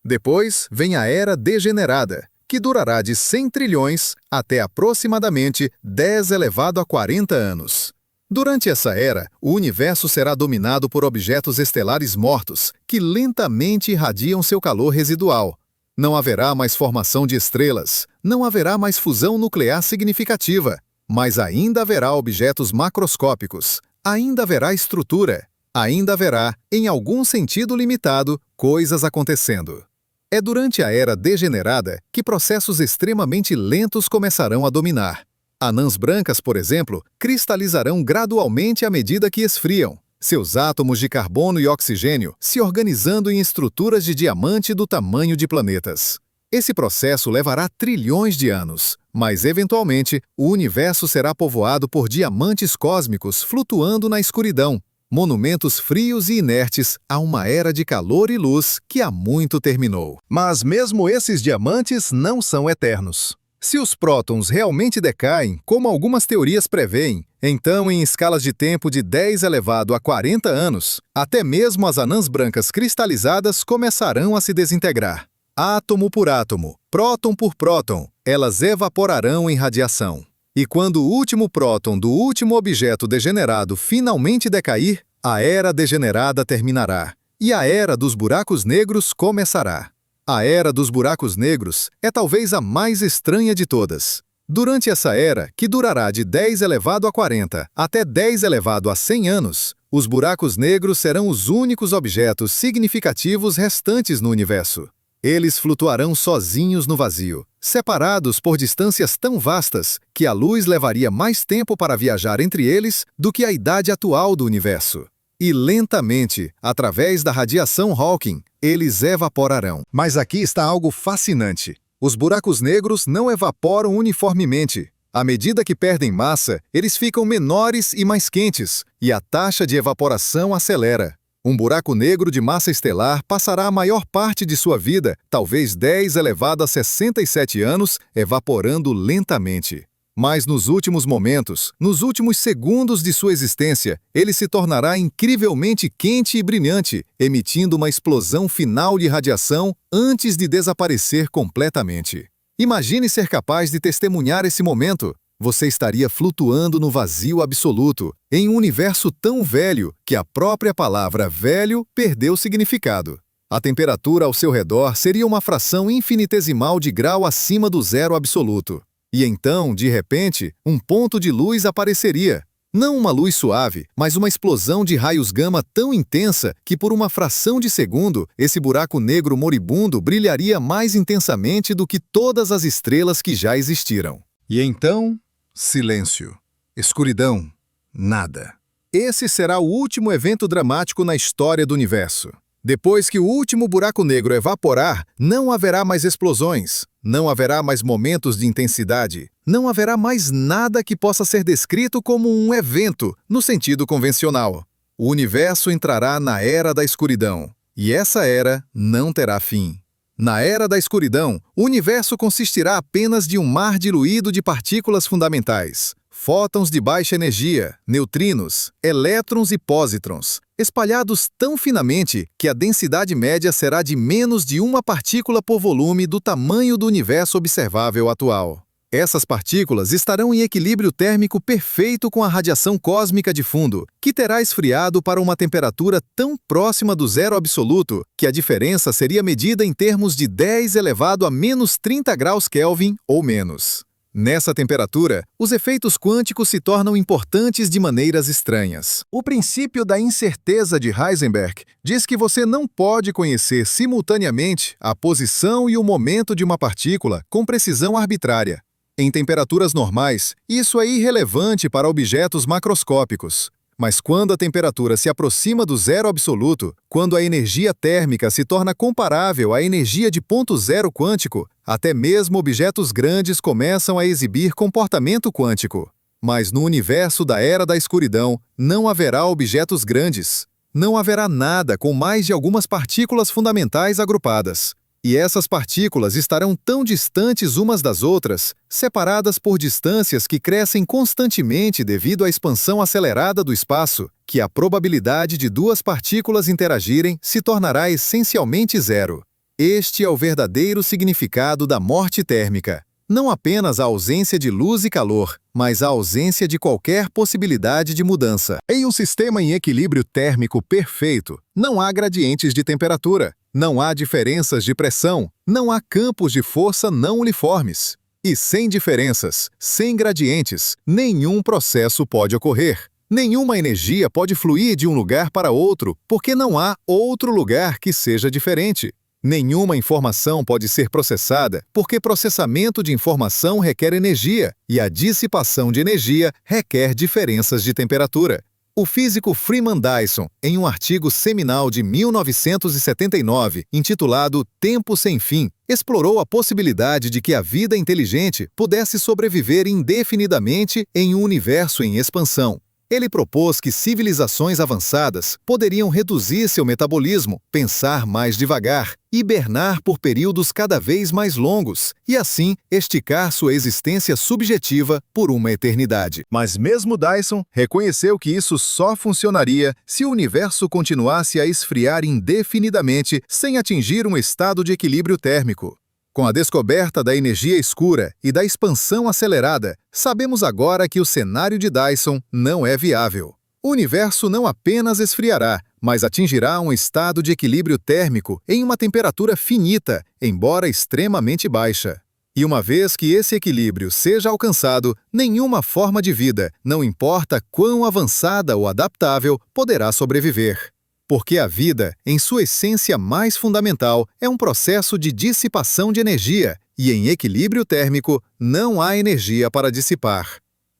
Depois vem a Era Degenerada, que durará de 100 trilhões até aproximadamente 10 elevado a 40 anos. Durante essa era, o universo será dominado por objetos estelares mortos, que lentamente irradiam seu calor residual. Não haverá mais formação de estrelas, não haverá mais fusão nuclear significativa, mas ainda haverá objetos macroscópicos, ainda haverá estrutura, ainda haverá, em algum sentido limitado, coisas acontecendo. É durante a Era Degenerada que processos extremamente lentos começarão a dominar. Anãs brancas, por exemplo, cristalizarão gradualmente à medida que esfriam, seus átomos de carbono e oxigênio se organizando em estruturas de diamante do tamanho de planetas. Esse processo levará trilhões de anos, mas eventualmente o universo será povoado por diamantes cósmicos flutuando na escuridão, monumentos frios e inertes a uma era de calor e luz que há muito terminou. Mas mesmo esses diamantes não são eternos. Se os prótons realmente decaem, como algumas teorias preveem, então em escalas de tempo de 10 elevado a 40 anos, até mesmo as anãs brancas cristalizadas começarão a se desintegrar. Átomo por átomo, próton por próton, elas evaporarão em radiação. E quando o último próton do último objeto degenerado finalmente decair, a Era Degenerada terminará, e a Era dos Buracos Negros começará. A Era dos Buracos Negros é talvez a mais estranha de todas. Durante essa era, que durará de 10 elevado a 40 até 10 elevado a 100 anos, os buracos negros serão os únicos objetos significativos restantes no universo. Eles flutuarão sozinhos no vazio, separados por distâncias tão vastas que a luz levaria mais tempo para viajar entre eles do que a idade atual do universo. E lentamente, através da radiação Hawking, eles evaporarão. Mas aqui está algo fascinante. Os buracos negros não evaporam uniformemente. À medida que perdem massa, eles ficam menores e mais quentes, e a taxa de evaporação acelera. Um buraco negro de massa estelar passará a maior parte de sua vida, talvez 10 elevado a 67 anos, evaporando lentamente. Mas nos últimos momentos, nos últimos segundos de sua existência, ele se tornará incrivelmente quente e brilhante, emitindo uma explosão final de radiação antes de desaparecer completamente. Imagine ser capaz de testemunhar esse momento. Você estaria flutuando no vazio absoluto, em um universo tão velho que a própria palavra velho perdeu significado. A temperatura ao seu redor seria uma fração infinitesimal de grau acima do zero absoluto. E então, de repente, um ponto de luz apareceria. Não uma luz suave, mas uma explosão de raios gama tão intensa que por uma fração de segundo, esse buraco negro moribundo brilharia mais intensamente do que todas as estrelas que já existiram. E então, silêncio, escuridão, nada. Esse será o último evento dramático na história do universo. Depois que o último buraco negro evaporar, não haverá mais explosões, não haverá mais momentos de intensidade, não haverá mais nada que possa ser descrito como um evento, no sentido convencional. O universo entrará na Era da Escuridão, e essa era não terá fim. Na Era da Escuridão, o universo consistirá apenas de um mar diluído de partículas fundamentais, fótons de baixa energia, neutrinos, elétrons e pósitrons, espalhados tão finamente que a densidade média será de menos de uma partícula por volume do tamanho do universo observável atual. Essas partículas estarão em equilíbrio térmico perfeito com a radiação cósmica de fundo, que terá esfriado para uma temperatura tão próxima do zero absoluto que a diferença seria medida em termos de 10 elevado a menos 30 graus Kelvin ou menos. Nessa temperatura, os efeitos quânticos se tornam importantes de maneiras estranhas. O princípio da incerteza de Heisenberg diz que você não pode conhecer simultaneamente a posição e o momento de uma partícula com precisão arbitrária. Em temperaturas normais, isso é irrelevante para objetos macroscópicos. Mas quando a temperatura se aproxima do zero absoluto, quando a energia térmica se torna comparável à energia de ponto zero quântico, até mesmo objetos grandes começam a exibir comportamento quântico. Mas no universo da Era da Escuridão, não haverá objetos grandes. Não haverá nada com mais de algumas partículas fundamentais agrupadas. E essas partículas estarão tão distantes umas das outras, separadas por distâncias que crescem constantemente devido à expansão acelerada do espaço, que a probabilidade de duas partículas interagirem se tornará essencialmente zero. Este é o verdadeiro significado da morte térmica. Não apenas a ausência de luz e calor, mas a ausência de qualquer possibilidade de mudança. Em um sistema em equilíbrio térmico perfeito, não há gradientes de temperatura, não há diferenças de pressão, não há campos de força não uniformes. E sem diferenças, sem gradientes, nenhum processo pode ocorrer. Nenhuma energia pode fluir de um lugar para outro, porque não há outro lugar que seja diferente. Nenhuma informação pode ser processada, porque processamento de informação requer energia, e a dissipação de energia requer diferenças de temperatura. O físico Freeman Dyson, em um artigo seminal de 1979, intitulado Tempo Sem Fim, explorou a possibilidade de que a vida inteligente pudesse sobreviver indefinidamente em um universo em expansão. Ele propôs que civilizações avançadas poderiam reduzir seu metabolismo, pensar mais devagar, hibernar por períodos cada vez mais longos e, assim, esticar sua existência subjetiva por uma eternidade. Mas mesmo Dyson reconheceu que isso só funcionaria se o universo continuasse a esfriar indefinidamente sem atingir um estado de equilíbrio térmico. Com a descoberta da energia escura e da expansão acelerada, sabemos agora que o cenário de Dyson não é viável. O universo não apenas esfriará, mas atingirá um estado de equilíbrio térmico em uma temperatura finita, embora extremamente baixa. E uma vez que esse equilíbrio seja alcançado, nenhuma forma de vida, não importa quão avançada ou adaptável, poderá sobreviver. Porque a vida, em sua essência mais fundamental, é um processo de dissipação de energia, e em equilíbrio térmico não há energia para dissipar.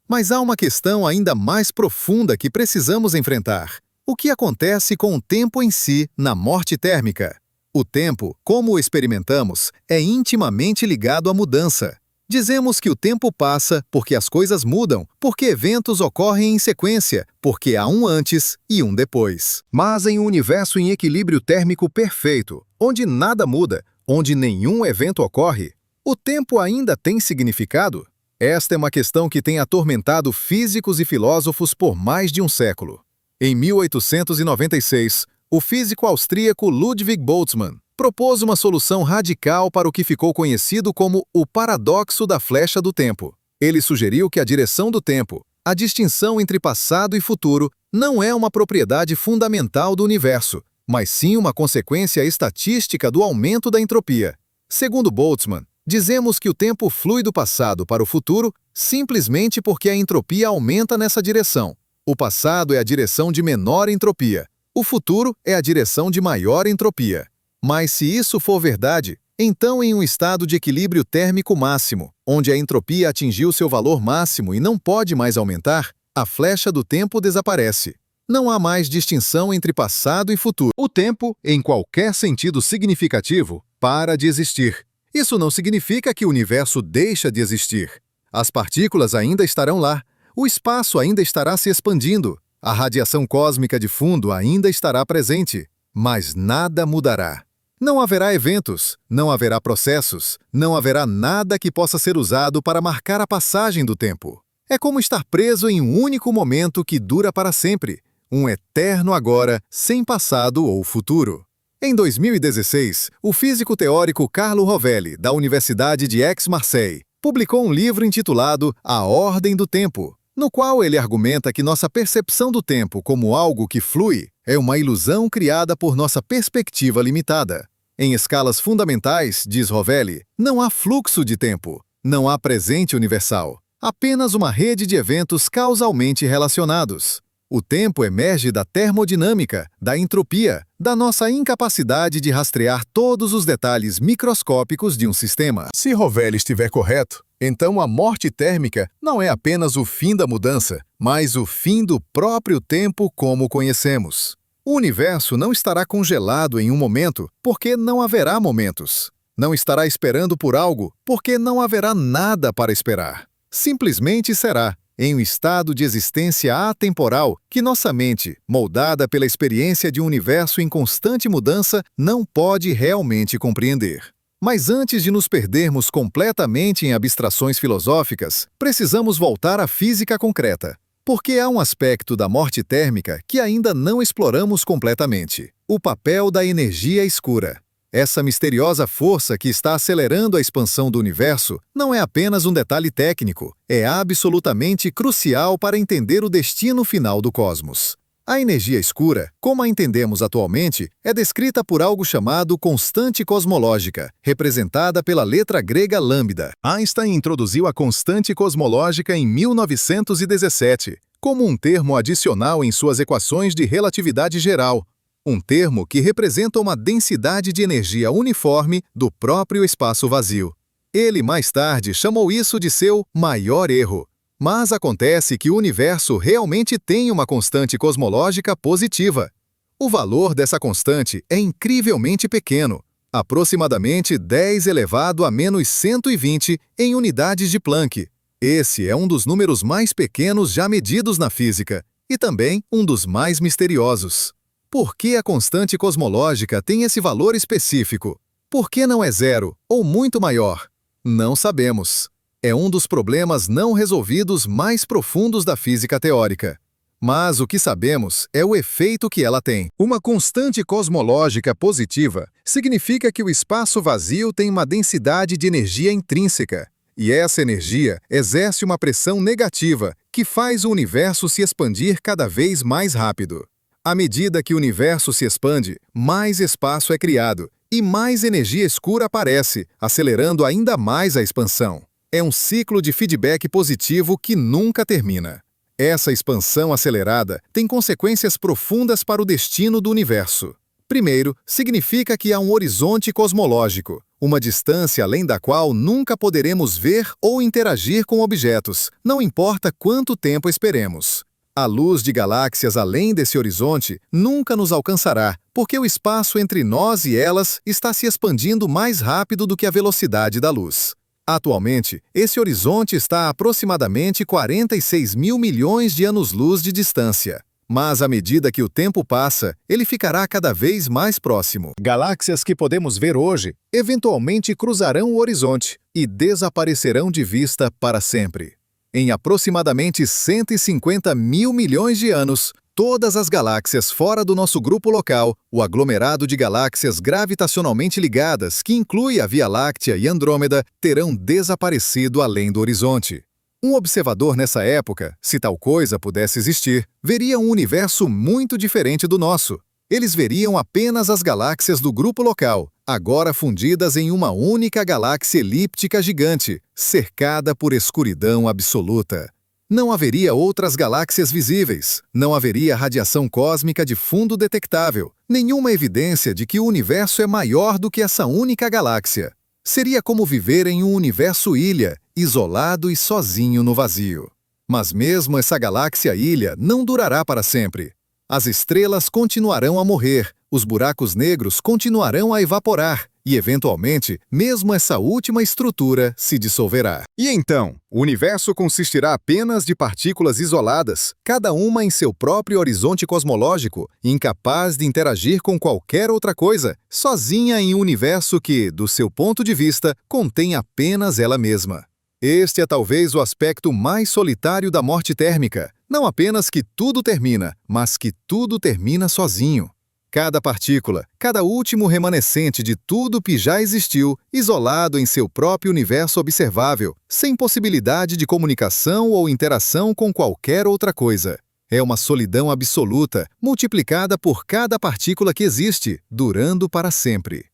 Mas há uma questão ainda mais profunda que precisamos enfrentar. O que acontece com o tempo em si na morte térmica? O tempo, como o experimentamos, é intimamente ligado à mudança. Dizemos que o tempo passa porque as coisas mudam, porque eventos ocorrem em sequência, porque há um antes e um depois. Mas em um universo em equilíbrio térmico perfeito, onde nada muda, onde nenhum evento ocorre, o tempo ainda tem significado? Esta é uma questão que tem atormentado físicos e filósofos por mais de um século. Em 1896, o físico austríaco Ludwig Boltzmann propôs uma solução radical para o que ficou conhecido como o paradoxo da flecha do tempo. Ele sugeriu que a direção do tempo, a distinção entre passado e futuro, não é uma propriedade fundamental do universo, mas sim uma consequência estatística do aumento da entropia. Segundo Boltzmann, dizemos que o tempo flui do passado para o futuro simplesmente porque a entropia aumenta nessa direção. O passado é a direção de menor entropia. O futuro é a direção de maior entropia. Mas se isso for verdade, então em um estado de equilíbrio térmico máximo, onde a entropia atingiu seu valor máximo e não pode mais aumentar, a flecha do tempo desaparece. Não há mais distinção entre passado e futuro. O tempo, em qualquer sentido significativo, para de existir. Isso não significa que o universo deixa de existir. As partículas ainda estarão lá, o espaço ainda estará se expandindo, a radiação cósmica de fundo ainda estará presente, mas nada mudará. Não haverá eventos, não haverá processos, não haverá nada que possa ser usado para marcar a passagem do tempo. É como estar preso em um único momento que dura para sempre, um eterno agora, sem passado ou futuro. Em 2016, o físico teórico Carlo Rovelli, da Universidade de Aix-Marseille, publicou um livro intitulado A Ordem do Tempo, no qual ele argumenta que nossa percepção do tempo como algo que flui é uma ilusão criada por nossa perspectiva limitada. Em escalas fundamentais, diz Rovelli, não há fluxo de tempo, não há presente universal, apenas uma rede de eventos causalmente relacionados. O tempo emerge da termodinâmica, da entropia, da nossa incapacidade de rastrear todos os detalhes microscópicos de um sistema. Se Rovelli estiver correto, então a morte térmica não é apenas o fim da mudança, mas o fim do próprio tempo como o conhecemos. O universo não estará congelado em um momento, porque não haverá momentos. Não estará esperando por algo, porque não haverá nada para esperar. Simplesmente será. em um estado de existência atemporal que nossa mente, moldada pela experiência de um universo em constante mudança, não pode realmente compreender. Mas antes de nos perdermos completamente em abstrações filosóficas, precisamos voltar à física concreta. Porque há um aspecto da morte térmica que ainda não exploramos completamente: o papel da energia escura. Essa misteriosa força que está acelerando a expansão do universo não é apenas um detalhe técnico, é absolutamente crucial para entender o destino final do cosmos. A energia escura, como a entendemos atualmente, é descrita por algo chamado constante cosmológica, representada pela letra grega lambda. Einstein introduziu a constante cosmológica em 1917, como um termo adicional em suas equações de relatividade geral, um termo que representa uma densidade de energia uniforme do próprio espaço vazio. Ele, mais tarde, chamou isso de seu maior erro. Mas acontece que o universo realmente tem uma constante cosmológica positiva. O valor dessa constante é incrivelmente pequeno, aproximadamente 10 elevado a menos 120 em unidades de Planck. Esse é um dos números mais pequenos já medidos na física, e também um dos mais misteriosos. Por que a constante cosmológica tem esse valor específico? Por que não é zero, ou muito maior? Não sabemos. É um dos problemas não resolvidos mais profundos da física teórica. Mas o que sabemos é o efeito que ela tem. Uma constante cosmológica positiva significa que o espaço vazio tem uma densidade de energia intrínseca, e essa energia exerce uma pressão negativa que faz o universo se expandir cada vez mais rápido. À medida que o universo se expande, mais espaço é criado e mais energia escura aparece, acelerando ainda mais a expansão. É um ciclo de feedback positivo que nunca termina. Essa expansão acelerada tem consequências profundas para o destino do universo. Primeiro, significa que há um horizonte cosmológico, uma distância além da qual nunca poderemos ver ou interagir com objetos, não importa quanto tempo esperemos. A luz de galáxias além desse horizonte nunca nos alcançará, porque o espaço entre nós e elas está se expandindo mais rápido do que a velocidade da luz. Atualmente, esse horizonte está a aproximadamente 46 mil milhões de anos-luz de distância. Mas à medida que o tempo passa, ele ficará cada vez mais próximo. Galáxias que podemos ver hoje, eventualmente cruzarão o horizonte e desaparecerão de vista para sempre. Em aproximadamente 150 mil milhões de anos, todas as galáxias fora do nosso grupo local, o aglomerado de galáxias gravitacionalmente ligadas, que inclui a Via Láctea e Andrômeda, terão desaparecido além do horizonte. Um observador nessa época, se tal coisa pudesse existir, veria um universo muito diferente do nosso. Eles veriam apenas as galáxias do grupo local, agora fundidas em uma única galáxia elíptica gigante, cercada por escuridão absoluta. Não haveria outras galáxias visíveis, não haveria radiação cósmica de fundo detectável, nenhuma evidência de que o universo é maior do que essa única galáxia. Seria como viver em um universo-ilha, isolado e sozinho no vazio. Mas mesmo essa galáxia-ilha não durará para sempre. As estrelas continuarão a morrer, os buracos negros continuarão a evaporar e, eventualmente, mesmo essa última estrutura se dissolverá. E então, o universo consistirá apenas de partículas isoladas, cada uma em seu próprio horizonte cosmológico, incapaz de interagir com qualquer outra coisa, sozinha em um universo que, do seu ponto de vista, contém apenas ela mesma. Este é talvez o aspecto mais solitário da morte térmica. Não apenas que tudo termina, mas que tudo termina sozinho. Cada partícula, cada último remanescente de tudo que já existiu, isolado em seu próprio universo observável, sem possibilidade de comunicação ou interação com qualquer outra coisa. É uma solidão absoluta, multiplicada por cada partícula que existe, durando para sempre.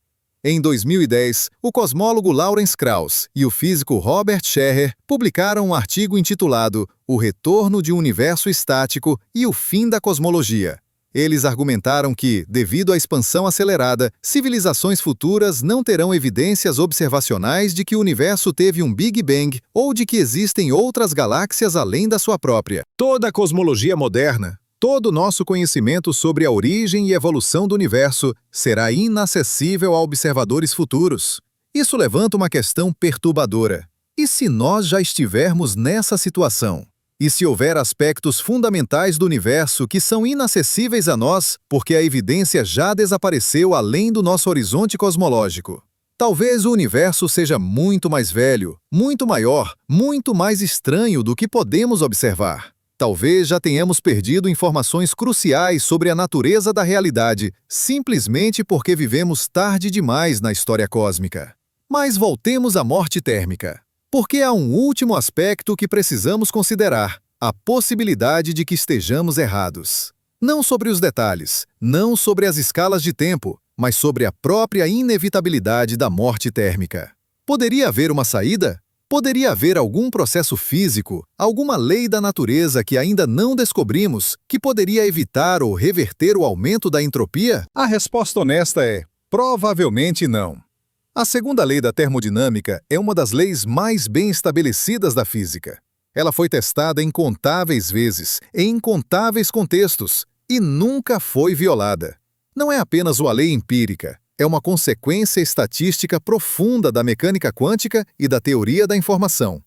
Em 2010, o cosmólogo Lawrence Krauss e o físico Robert Scherrer publicaram um artigo intitulado O Retorno de um Universo Estático e o Fim da Cosmologia. Eles argumentaram que, devido à expansão acelerada, civilizações futuras não terão evidências observacionais de que o universo teve um Big Bang ou de que existem outras galáxias além da sua própria. Toda a cosmologia moderna, todo o nosso conhecimento sobre a origem e evolução do universo será inacessível a observadores futuros. Isso levanta uma questão perturbadora. E se nós já estivermos nessa situação? E se houver aspectos fundamentais do universo que são inacessíveis a nós porque a evidência já desapareceu além do nosso horizonte cosmológico? Talvez o universo seja muito mais velho, muito maior, muito mais estranho do que podemos observar. Talvez já tenhamos perdido informações cruciais sobre a natureza da realidade, simplesmente porque vivemos tarde demais na história cósmica. Mas voltemos à morte térmica. Porque há um último aspecto que precisamos considerar: a possibilidade de que estejamos errados. Não sobre os detalhes, não sobre as escalas de tempo, mas sobre a própria inevitabilidade da morte térmica. Poderia haver uma saída? Poderia haver algum processo físico, alguma lei da natureza que ainda não descobrimos, que poderia evitar ou reverter o aumento da entropia? A resposta honesta é: provavelmente não. A segunda lei da termodinâmica é uma das leis mais bem estabelecidas da física. Ela foi testada incontáveis vezes, em incontáveis contextos, e nunca foi violada. Não é apenas uma lei empírica, é uma consequência estatística profunda da mecânica quântica e da teoria da informação.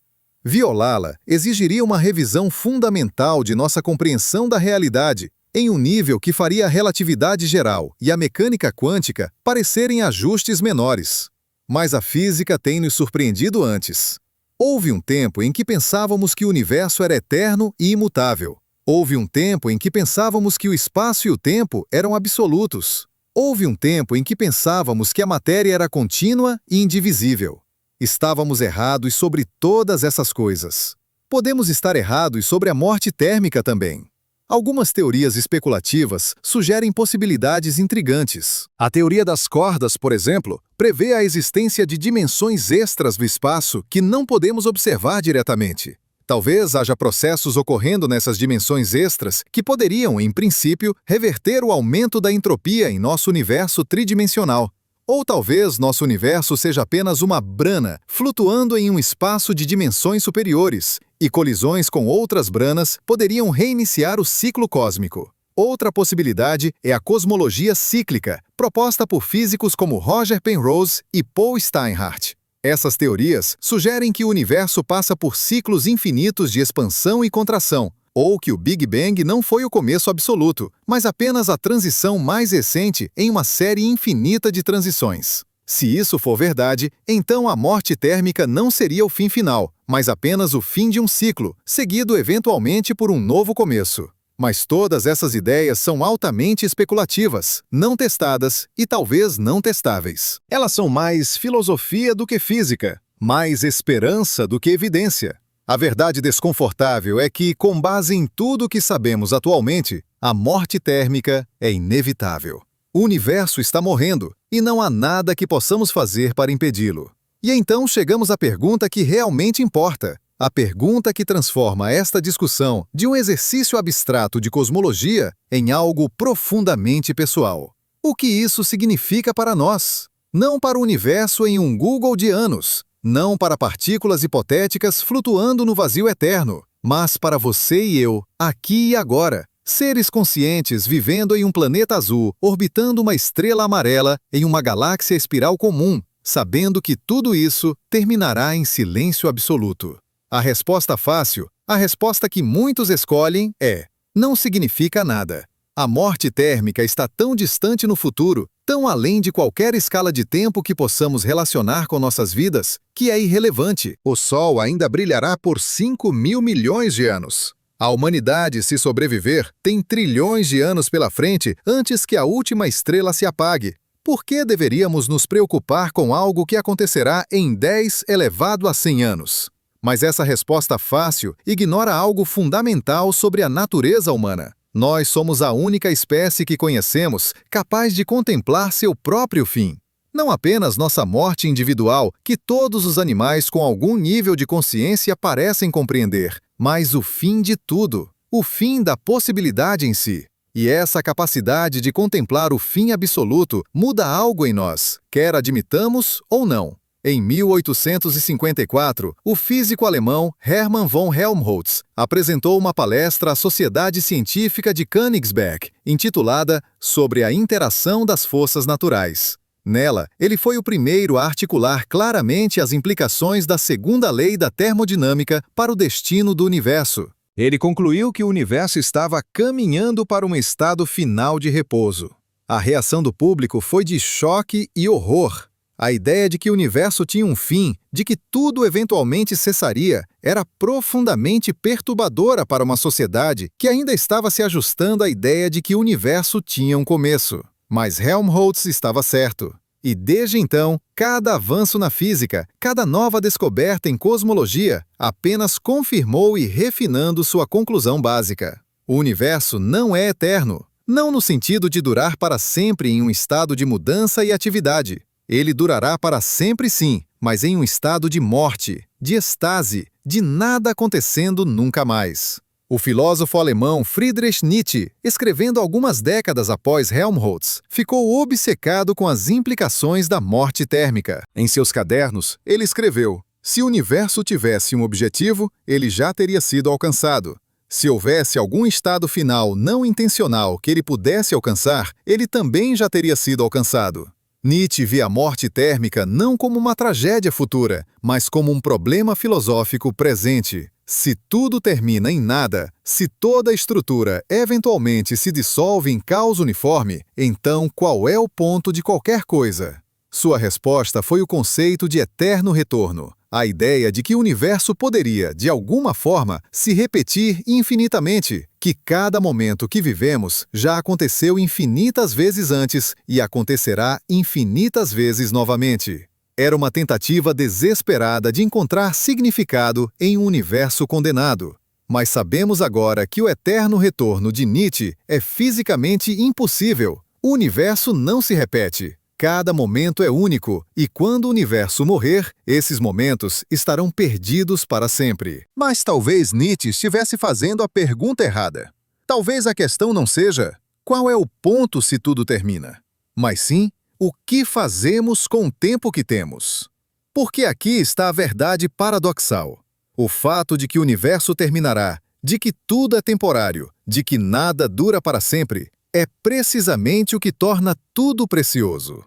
Violá-la exigiria uma revisão fundamental de nossa compreensão da realidade, em um nível que faria a relatividade geral e a mecânica quântica parecerem ajustes menores. Mas a física tem nos surpreendido antes. Houve um tempo em que pensávamos que o universo era eterno e imutável. Houve um tempo em que pensávamos que o espaço e o tempo eram absolutos. Houve um tempo em que pensávamos que a matéria era contínua e indivisível. Estávamos errados sobre todas essas coisas. Podemos estar errados sobre a morte térmica também. Algumas teorias especulativas sugerem possibilidades intrigantes. A teoria das cordas, por exemplo, prevê a existência de dimensões extras do espaço que não podemos observar diretamente. Talvez haja processos ocorrendo nessas dimensões extras que poderiam, em princípio, reverter o aumento da entropia em nosso universo tridimensional. Ou talvez nosso universo seja apenas uma brana flutuando em um espaço de dimensões superiores, e colisões com outras branas poderiam reiniciar o ciclo cósmico. Outra possibilidade é a cosmologia cíclica, proposta por físicos como Roger Penrose e Paul Steinhardt. Essas teorias sugerem que o universo passa por ciclos infinitos de expansão e contração, ou que o Big Bang não foi o começo absoluto, mas apenas a transição mais recente em uma série infinita de transições. Se isso for verdade, então a morte térmica não seria o fim final, mas apenas o fim de um ciclo, seguido eventualmente por um novo começo. Mas todas essas ideias são altamente especulativas, não testadas e talvez não testáveis. Elas são mais filosofia do que física, mais esperança do que evidência. A verdade desconfortável é que, com base em tudo o que sabemos atualmente, a morte térmica é inevitável. O universo está morrendo e não há nada que possamos fazer para impedi-lo. E então chegamos à pergunta que realmente importa, a pergunta que transforma esta discussão de um exercício abstrato de cosmologia em algo profundamente pessoal. O que isso significa para nós? Não para o universo em um Google de anos, não para partículas hipotéticas flutuando no vazio eterno, mas para você e eu, aqui e agora. Seres conscientes vivendo em um planeta azul, orbitando uma estrela amarela em uma galáxia espiral comum, sabendo que tudo isso terminará em silêncio absoluto. A resposta fácil, a resposta que muitos escolhem é: não significa nada. A morte térmica está tão distante no futuro, tão além de qualquer escala de tempo que possamos relacionar com nossas vidas, que é irrelevante. O Sol ainda brilhará por 5.000 milhões de anos. A humanidade, se sobreviver, tem trilhões de anos pela frente antes que a última estrela se apague. Por que deveríamos nos preocupar com algo que acontecerá em 10 elevado a 100 anos? Mas essa resposta fácil ignora algo fundamental sobre a natureza humana. Nós somos a única espécie que conhecemos capaz de contemplar seu próprio fim. Não apenas nossa morte individual, que todos os animais com algum nível de consciência parecem compreender, mas o fim de tudo, o fim da possibilidade em si. E essa capacidade de contemplar o fim absoluto muda algo em nós, quer admitamos ou não. Em 1854, o físico alemão Hermann von Helmholtz apresentou uma palestra à Sociedade Científica de Königsberg, intitulada Sobre a Interação das Forças Naturais. Nela, ele foi o primeiro a articular claramente as implicações da segunda lei da termodinâmica para o destino do universo. Ele concluiu que o universo estava caminhando para um estado final de repouso. A reação do público foi de choque e horror. A ideia de que o universo tinha um fim, de que tudo eventualmente cessaria, era profundamente perturbadora para uma sociedade que ainda estava se ajustando à ideia de que o universo tinha um começo. Mas Helmholtz estava certo. E desde então, cada avanço na física, cada nova descoberta em cosmologia, apenas confirmou e refinando sua conclusão básica. O universo não é eterno, não no sentido de durar para sempre em um estado de mudança e atividade. Ele durará para sempre sim, mas em um estado de morte, de estase, de nada acontecendo nunca mais. O filósofo alemão Friedrich Nietzsche, escrevendo algumas décadas após Helmholtz, ficou obcecado com as implicações da morte térmica. Em seus cadernos, ele escreveu: se o universo tivesse um objetivo, ele já teria sido alcançado. Se houvesse algum estado final não intencional que ele pudesse alcançar, ele também já teria sido alcançado. Nietzsche via a morte térmica não como uma tragédia futura, mas como um problema filosófico presente. Se tudo termina em nada, se toda a estrutura eventualmente se dissolve em caos uniforme, então qual é o ponto de qualquer coisa? Sua resposta foi o conceito de eterno retorno, a ideia de que o universo poderia, de alguma forma, se repetir infinitamente, que cada momento que vivemos já aconteceu infinitas vezes antes e acontecerá infinitas vezes novamente. Era uma tentativa desesperada de encontrar significado em um universo condenado. Mas sabemos agora que o eterno retorno de Nietzsche é fisicamente impossível. O universo não se repete. Cada momento é único, e quando o universo morrer, esses momentos estarão perdidos para sempre. Mas talvez Nietzsche estivesse fazendo a pergunta errada. Talvez a questão não seja qual é o ponto se tudo termina, mas sim o que fazemos com o tempo que temos. Porque aqui está a verdade paradoxal. O fato de que o universo terminará, de que tudo é temporário, de que nada dura para sempre, é precisamente o que torna tudo precioso.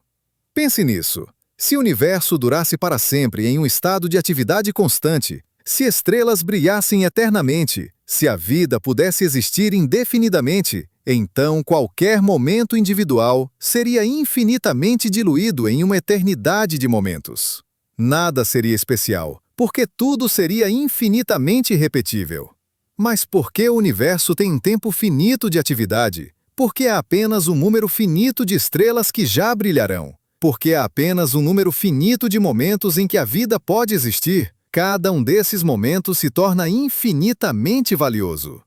Pense nisso. Se o universo durasse para sempre em um estado de atividade constante, se estrelas brilhassem eternamente, se a vida pudesse existir indefinidamente, então qualquer momento individual seria infinitamente diluído em uma eternidade de momentos. Nada seria especial, porque tudo seria infinitamente repetível. Mas por que o universo tem um tempo finito de atividade? Porque há apenas um número finito de estrelas que já brilharão. Porque há apenas um número finito de momentos em que a vida pode existir. Cada um desses momentos se torna infinitamente valioso.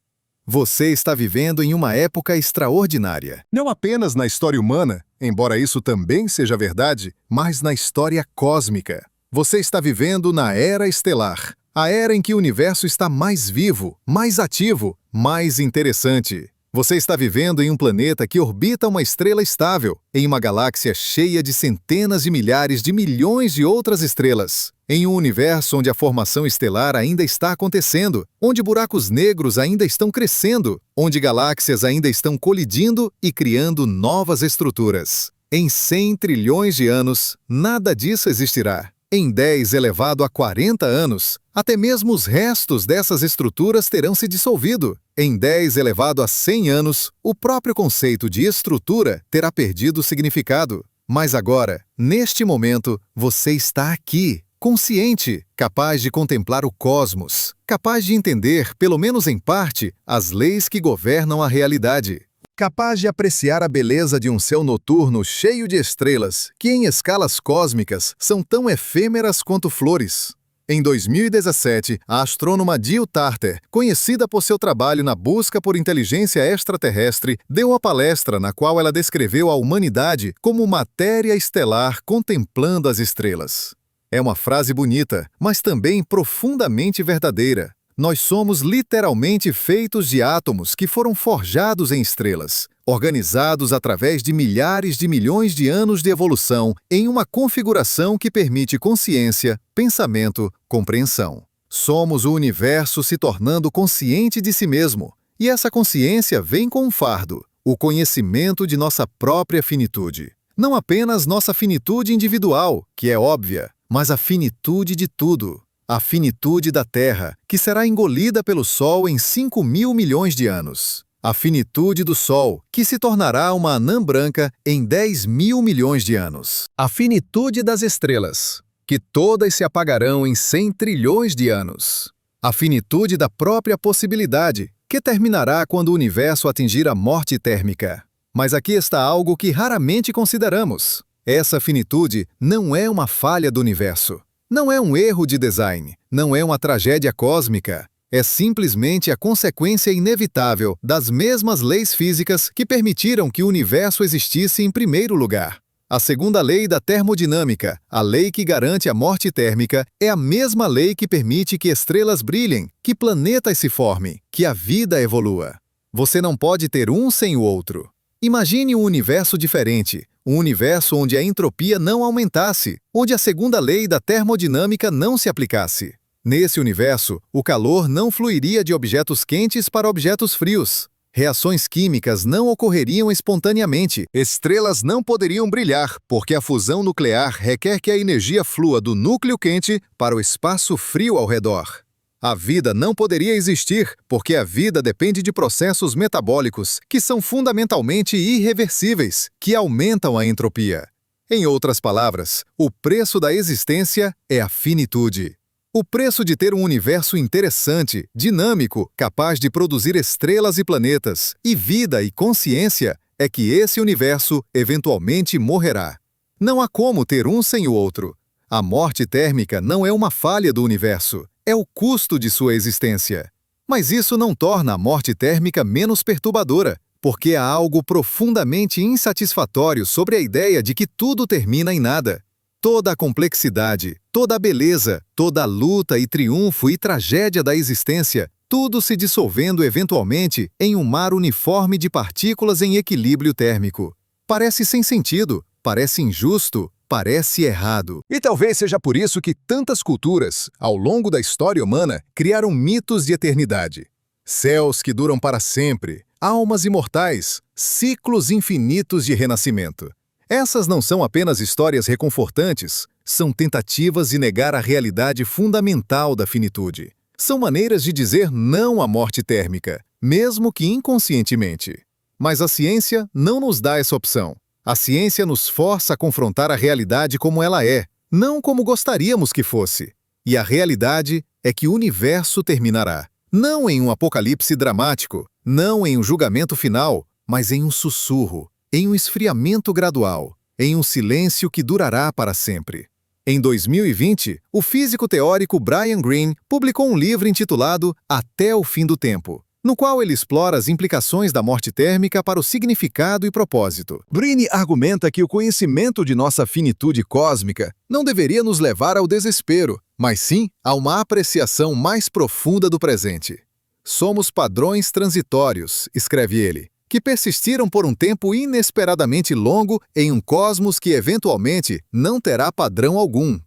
Você está vivendo em uma época extraordinária. Não apenas na história humana, embora isso também seja verdade, mas na história cósmica. Você está vivendo na Era Estelar, a era em que o universo está mais vivo, mais ativo, mais interessante. Você está vivendo em um planeta que orbita uma estrela estável, em uma galáxia cheia de centenas de milhares de milhões de outras estrelas. Em um universo onde a formação estelar ainda está acontecendo, onde buracos negros ainda estão crescendo, onde galáxias ainda estão colidindo e criando novas estruturas. Em 100 trilhões de anos, nada disso existirá. Em 10 elevado a 40 anos, até mesmo os restos dessas estruturas terão se dissolvido. Em 10 elevado a 100 anos, o próprio conceito de estrutura terá perdido significado. Mas agora, neste momento, você está aqui, consciente, capaz de contemplar o cosmos, capaz de entender, pelo menos em parte, as leis que governam a realidade. Capaz de apreciar a beleza de um céu noturno cheio de estrelas, que em escalas cósmicas são tão efêmeras quanto flores. Em 2017, a astrônoma Jill Tarter, conhecida por seu trabalho na busca por inteligência extraterrestre, deu uma palestra na qual ela descreveu a humanidade como matéria estelar contemplando as estrelas. É uma frase bonita, mas também profundamente verdadeira. Nós somos literalmente feitos de átomos que foram forjados em estrelas, organizados através de milhares de milhões de anos de evolução em uma configuração que permite consciência, pensamento, compreensão. Somos o universo se tornando consciente de si mesmo, e essa consciência vem com um fardo, o conhecimento de nossa própria finitude. Não apenas nossa finitude individual, que é óbvia, mas a finitude de tudo. A finitude da Terra, que será engolida pelo Sol em 5.000 milhões de anos. A finitude do Sol, que se tornará uma anã branca em 10.000 milhões de anos. A finitude das estrelas, que todas se apagarão em 100 trilhões de anos. A finitude da própria possibilidade, que terminará quando o universo atingir a morte térmica. Mas aqui está algo que raramente consideramos. Essa finitude não é uma falha do universo. Não é um erro de design. Não é uma tragédia cósmica. É simplesmente a consequência inevitável das mesmas leis físicas que permitiram que o universo existisse em primeiro lugar. A segunda lei da termodinâmica, a lei que garante a morte térmica, é a mesma lei que permite que estrelas brilhem, que planetas se formem, que a vida evolua. Você não pode ter um sem o outro. Imagine um universo diferente, um universo onde a entropia não aumentasse, onde a segunda lei da termodinâmica não se aplicasse. Nesse universo, o calor não fluiria de objetos quentes para objetos frios. Reações químicas não ocorreriam espontaneamente. Estrelas não poderiam brilhar, porque a fusão nuclear requer que a energia flua do núcleo quente para o espaço frio ao redor. A vida não poderia existir, porque a vida depende de processos metabólicos que são fundamentalmente irreversíveis, que aumentam a entropia. Em outras palavras, o preço da existência é a finitude. O preço de ter um universo interessante, dinâmico, capaz de produzir estrelas e planetas, e vida e consciência, é que esse universo eventualmente morrerá. Não há como ter um sem o outro. A morte térmica não é uma falha do universo, é o custo de sua existência. Mas isso não torna a morte térmica menos perturbadora, porque há algo profundamente insatisfatório sobre a ideia de que tudo termina em nada. Toda a complexidade, toda a beleza, toda a luta e triunfo e tragédia da existência, tudo se dissolvendo eventualmente em um mar uniforme de partículas em equilíbrio térmico. Parece sem sentido, parece injusto, parece errado. E talvez seja por isso que tantas culturas, ao longo da história humana, criaram mitos de eternidade. Céus que duram para sempre, almas imortais, ciclos infinitos de renascimento. Essas não são apenas histórias reconfortantes, são tentativas de negar a realidade fundamental da finitude. São maneiras de dizer não à morte térmica, mesmo que inconscientemente. Mas a ciência não nos dá essa opção. A ciência nos força a confrontar a realidade como ela é, não como gostaríamos que fosse. E a realidade é que o universo terminará. Não em um apocalipse dramático, não em um julgamento final, mas em um sussurro, em um esfriamento gradual, em um silêncio que durará para sempre. Em 2020, o físico teórico Brian Greene publicou um livro intitulado Até o Fim do Tempo, no qual ele explora as implicações da morte térmica para o significado e propósito. Greene argumenta que o conhecimento de nossa finitude cósmica não deveria nos levar ao desespero, mas sim a uma apreciação mais profunda do presente. Somos padrões transitórios, escreve ele, que persistiram por um tempo inesperadamente longo em um cosmos que eventualmente não terá padrão algum.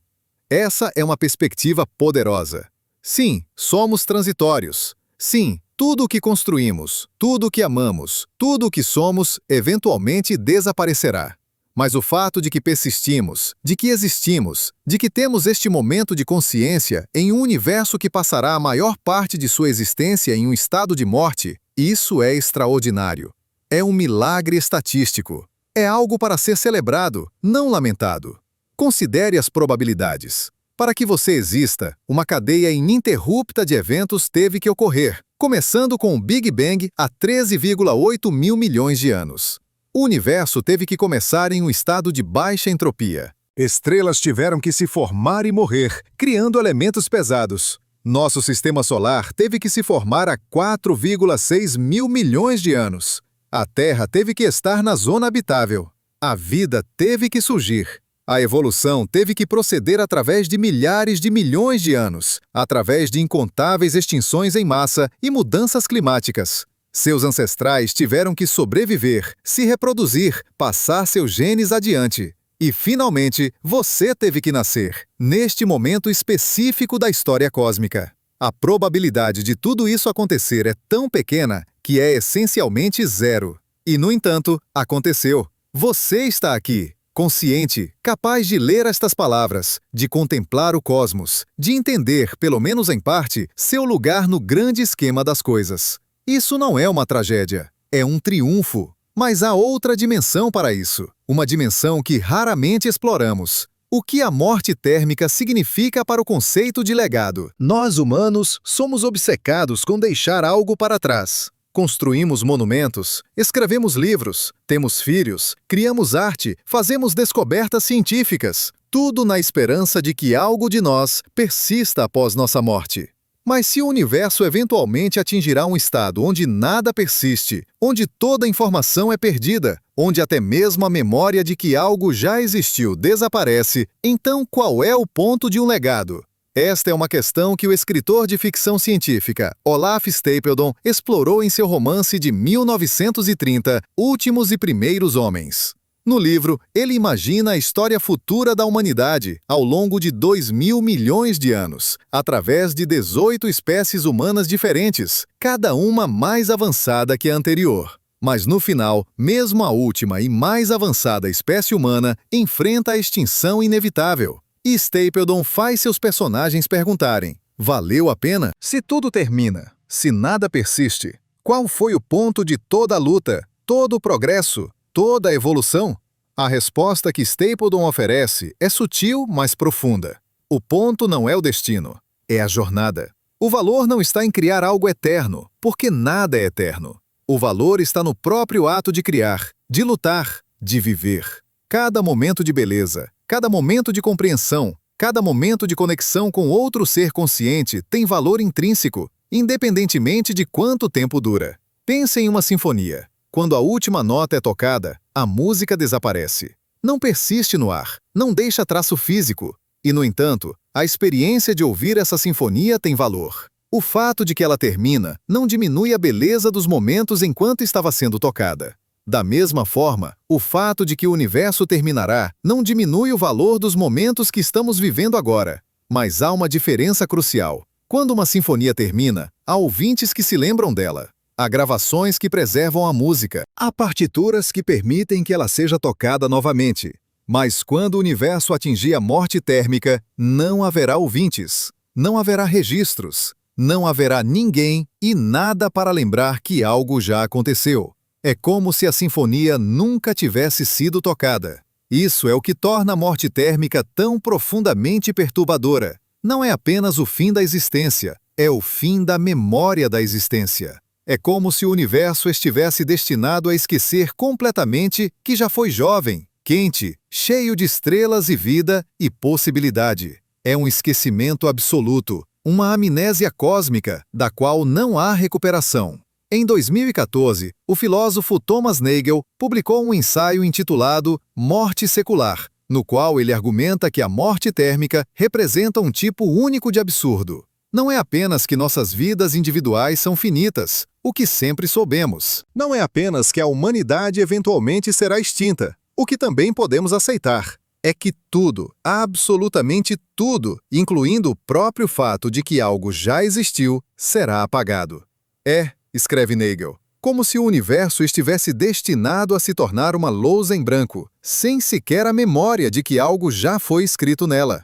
Essa é uma perspectiva poderosa. Sim, somos transitórios. Sim, tudo o que construímos, tudo o que amamos, tudo o que somos, eventualmente desaparecerá. Mas o fato de que persistimos, de que existimos, de que temos este momento de consciência em um universo que passará a maior parte de sua existência em um estado de morte, isso é extraordinário. É um milagre estatístico. É algo para ser celebrado, não lamentado. Considere as probabilidades. Para que você exista, uma cadeia ininterrupta de eventos teve que ocorrer, começando com o Big Bang há 13,8 mil milhões de anos. O universo teve que começar em um estado de baixa entropia. Estrelas tiveram que se formar e morrer, criando elementos pesados. Nosso sistema solar teve que se formar há 4,6 mil milhões de anos. A Terra teve que estar na zona habitável. A vida teve que surgir. A evolução teve que proceder através de milhares de milhões de anos, através de incontáveis extinções em massa e mudanças climáticas. Seus ancestrais tiveram que sobreviver, se reproduzir, passar seus genes adiante. E, finalmente, você teve que nascer, neste momento específico da história cósmica. A probabilidade de tudo isso acontecer é tão pequena que é essencialmente zero. E, no entanto, aconteceu. Você está aqui. consciente, capaz de ler estas palavras, de contemplar o cosmos, de entender, pelo menos em parte, seu lugar no grande esquema das coisas. Isso não é uma tragédia, é um triunfo. Mas há outra dimensão para isso, uma dimensão que raramente exploramos. O que a morte térmica significa para o conceito de legado? Nós, humanos, somos obcecados com deixar algo para trás. Construímos monumentos, escrevemos livros, temos filhos, criamos arte, fazemos descobertas científicas, tudo na esperança de que algo de nós persista após nossa morte. Mas se o universo eventualmente atingirá um estado onde nada persiste, onde toda a informação é perdida, onde até mesmo a memória de que algo já existiu desaparece, então qual é o ponto de um legado? Esta é uma questão que o escritor de ficção científica Olaf Stapledon explorou em seu romance de 1930, Últimos e Primeiros Homens. No livro, ele imagina a história futura da humanidade ao longo de 2.000 milhões de anos, através de 18 espécies humanas diferentes, cada uma mais avançada que a anterior. Mas no final, mesmo a última e mais avançada espécie humana enfrenta a extinção inevitável. E Stapledon faz seus personagens perguntarem: valeu a pena? Se tudo termina, se nada persiste, qual foi o ponto de toda a luta, todo o progresso, toda a evolução? A resposta que Stapledon oferece é sutil, mas profunda. O ponto não é o destino, é a jornada. O valor não está em criar algo eterno, porque nada é eterno. O valor está no próprio ato de criar, de lutar, de viver. Cada momento de beleza, cada momento de compreensão, cada momento de conexão com outro ser consciente tem valor intrínseco, independentemente de quanto tempo dura. Pense em uma sinfonia. Quando a última nota é tocada, a música desaparece. Não persiste no ar, não deixa traço físico. E, no entanto, a experiência de ouvir essa sinfonia tem valor. O fato de que ela termina não diminui a beleza dos momentos enquanto estava sendo tocada. Da mesma forma, o fato de que o universo terminará não diminui o valor dos momentos que estamos vivendo agora. Mas há uma diferença crucial. Quando uma sinfonia termina, há ouvintes que se lembram dela. Há gravações que preservam a música. Há partituras que permitem que ela seja tocada novamente. Mas quando o universo atingir a morte térmica, não haverá ouvintes. Não haverá registros. Não haverá ninguém e nada para lembrar que algo já aconteceu. É como se a sinfonia nunca tivesse sido tocada. Isso é o que torna a morte térmica tão profundamente perturbadora. Não é apenas o fim da existência, é o fim da memória da existência. É como se o universo estivesse destinado a esquecer completamente que já foi jovem, quente, cheio de estrelas e vida e possibilidade. É um esquecimento absoluto, uma amnésia cósmica da qual não há recuperação. Em 2014, o filósofo Thomas Nagel publicou um ensaio intitulado Morte Secular, no qual ele argumenta que a morte térmica representa um tipo único de absurdo. Não é apenas que nossas vidas individuais são finitas, o que sempre soubemos. Não é apenas que a humanidade eventualmente será extinta, o que também podemos aceitar. É que tudo, absolutamente tudo, incluindo o próprio fato de que algo já existiu, será apagado. Escreve Nagel, como se o universo estivesse destinado a se tornar uma lousa em branco, sem sequer a memória de que algo já foi escrito nela.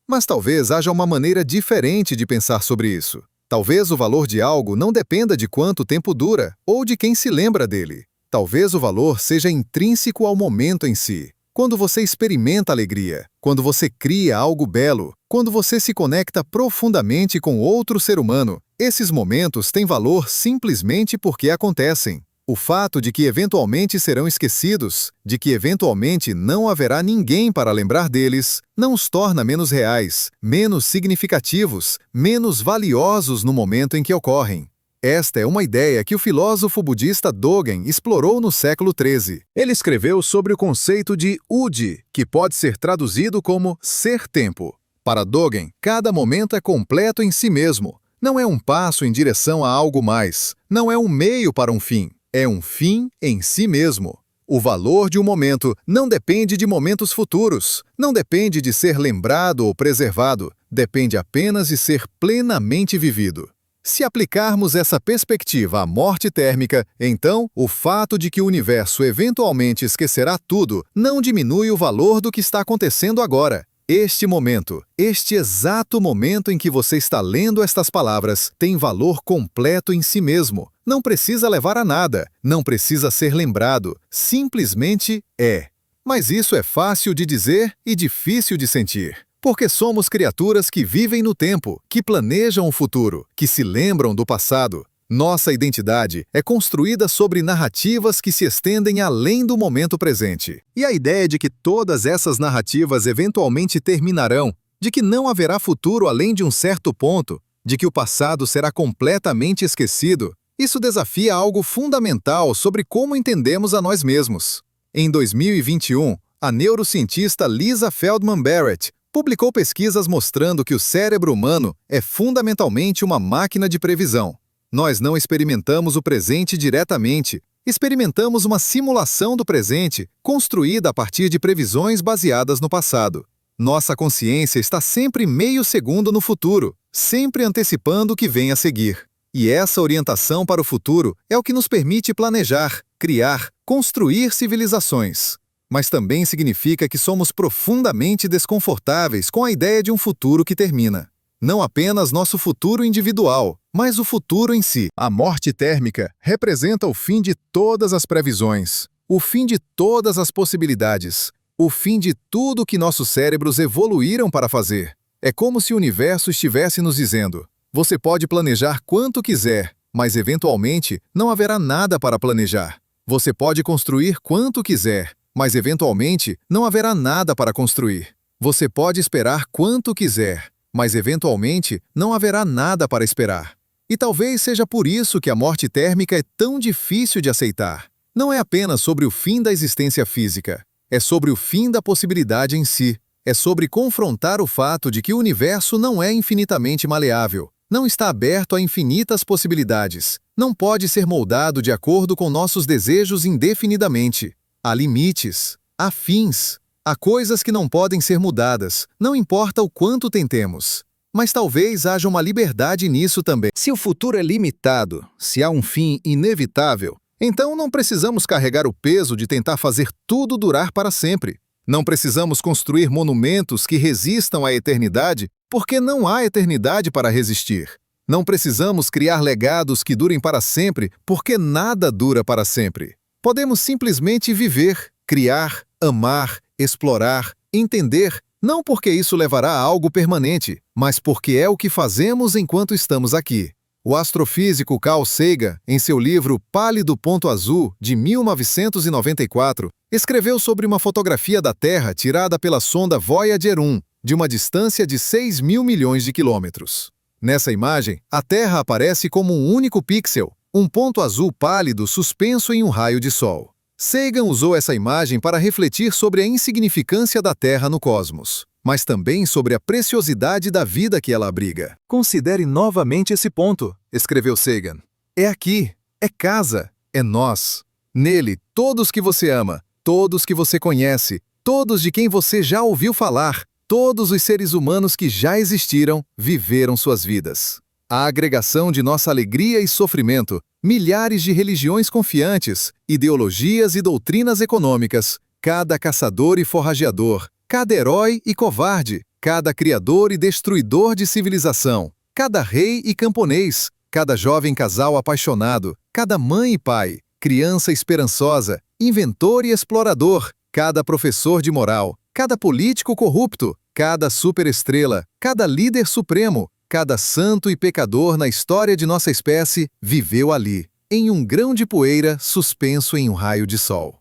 Mas talvez haja uma maneira diferente de pensar sobre isso. Talvez o valor de algo não dependa de quanto tempo dura ou de quem se lembra dele. Talvez o valor seja intrínseco ao momento em si. Quando você experimenta alegria, quando você cria algo belo, quando você se conecta profundamente com outro ser humano, esses momentos têm valor simplesmente porque acontecem. O fato de que eventualmente serão esquecidos, de que eventualmente não haverá ninguém para lembrar deles, não os torna menos reais, menos significativos, menos valiosos no momento em que ocorrem. Esta é uma ideia que o filósofo budista Dogen explorou no século XIII. Ele escreveu sobre o conceito de Udi, que pode ser traduzido como ser-tempo. Para Dogen, cada momento é completo em si mesmo. Não é um passo em direção a algo mais. Não é um meio para um fim. É um fim em si mesmo. O valor de um momento não depende de momentos futuros. Não depende de ser lembrado ou preservado. Depende apenas de ser plenamente vivido. Se aplicarmos essa perspectiva à morte térmica, então o fato de que o universo eventualmente esquecerá tudo não diminui o valor do que está acontecendo agora. Este momento, este exato momento em que você está lendo estas palavras, tem valor completo em si mesmo. Não precisa levar a nada, não precisa ser lembrado, simplesmente é. Mas isso é fácil de dizer e difícil de sentir. Porque somos criaturas que vivem no tempo, que planejam o futuro, que se lembram do passado. Nossa identidade é construída sobre narrativas que se estendem além do momento presente. E a ideia de que todas essas narrativas eventualmente terminarão, de que não haverá futuro além de um certo ponto, de que o passado será completamente esquecido, isso desafia algo fundamental sobre como entendemos a nós mesmos. Em 2021, a neurocientista Lisa Feldman Barrett publicou pesquisas mostrando que o cérebro humano é fundamentalmente uma máquina de previsão. Nós não experimentamos o presente diretamente, experimentamos uma simulação do presente, construída a partir de previsões baseadas no passado. Nossa consciência está sempre meio segundo no futuro, sempre antecipando o que vem a seguir. E essa orientação para o futuro é o que nos permite planejar, criar, construir civilizações. Mas também significa que somos profundamente desconfortáveis com a ideia de um futuro que termina. Não apenas nosso futuro individual, mas o futuro em si. A morte térmica representa o fim de todas as previsões, o fim de todas as possibilidades, o fim de tudo que nossos cérebros evoluíram para fazer. É como se o universo estivesse nos dizendo: você pode planejar quanto quiser, mas eventualmente não haverá nada para planejar. Você pode construir quanto quiser, mas eventualmente não haverá nada para construir. Você pode esperar quanto quiser, mas eventualmente não haverá nada para esperar. E talvez seja por isso que a morte térmica é tão difícil de aceitar. Não é apenas sobre o fim da existência física, é sobre o fim da possibilidade em si. É sobre confrontar o fato de que o universo não é infinitamente maleável, não está aberto a infinitas possibilidades, não pode ser moldado de acordo com nossos desejos indefinidamente. Há limites, há fins, há coisas que não podem ser mudadas, não importa o quanto tentemos. Mas talvez haja uma liberdade nisso também. Se o futuro é limitado, se há um fim inevitável, então não precisamos carregar o peso de tentar fazer tudo durar para sempre. Não precisamos construir monumentos que resistam à eternidade, porque não há eternidade para resistir. Não precisamos criar legados que durem para sempre, porque nada dura para sempre. Podemos simplesmente viver, criar, amar, explorar, entender, não porque isso levará a algo permanente, mas porque é o que fazemos enquanto estamos aqui. O astrofísico Carl Sagan, em seu livro Pálido Ponto Azul, de 1994, escreveu sobre uma fotografia da Terra tirada pela sonda Voyager 1, de uma distância de 6 mil milhões de quilômetros. Nessa imagem, a Terra aparece como um único pixel, um ponto azul pálido suspenso em um raio de sol. Sagan usou essa imagem para refletir sobre a insignificância da Terra no cosmos, mas também sobre a preciosidade da vida que ela abriga. Considere novamente esse ponto, escreveu Sagan. É aqui, é casa, é nós. Nele, todos que você ama, todos que você conhece, todos de quem você já ouviu falar, todos os seres humanos que já existiram, viveram suas vidas. A agregação de nossa alegria e sofrimento, milhares de religiões confiantes, ideologias e doutrinas econômicas, cada caçador e forrageador, cada herói e covarde, cada criador e destruidor de civilização, cada rei e camponês, cada jovem casal apaixonado, cada mãe e pai, criança esperançosa, inventor e explorador, cada professor de moral, cada político corrupto, cada superestrela, cada líder supremo, cada santo e pecador na história de nossa espécie viveu ali, em um grão de poeira suspenso em um raio de sol.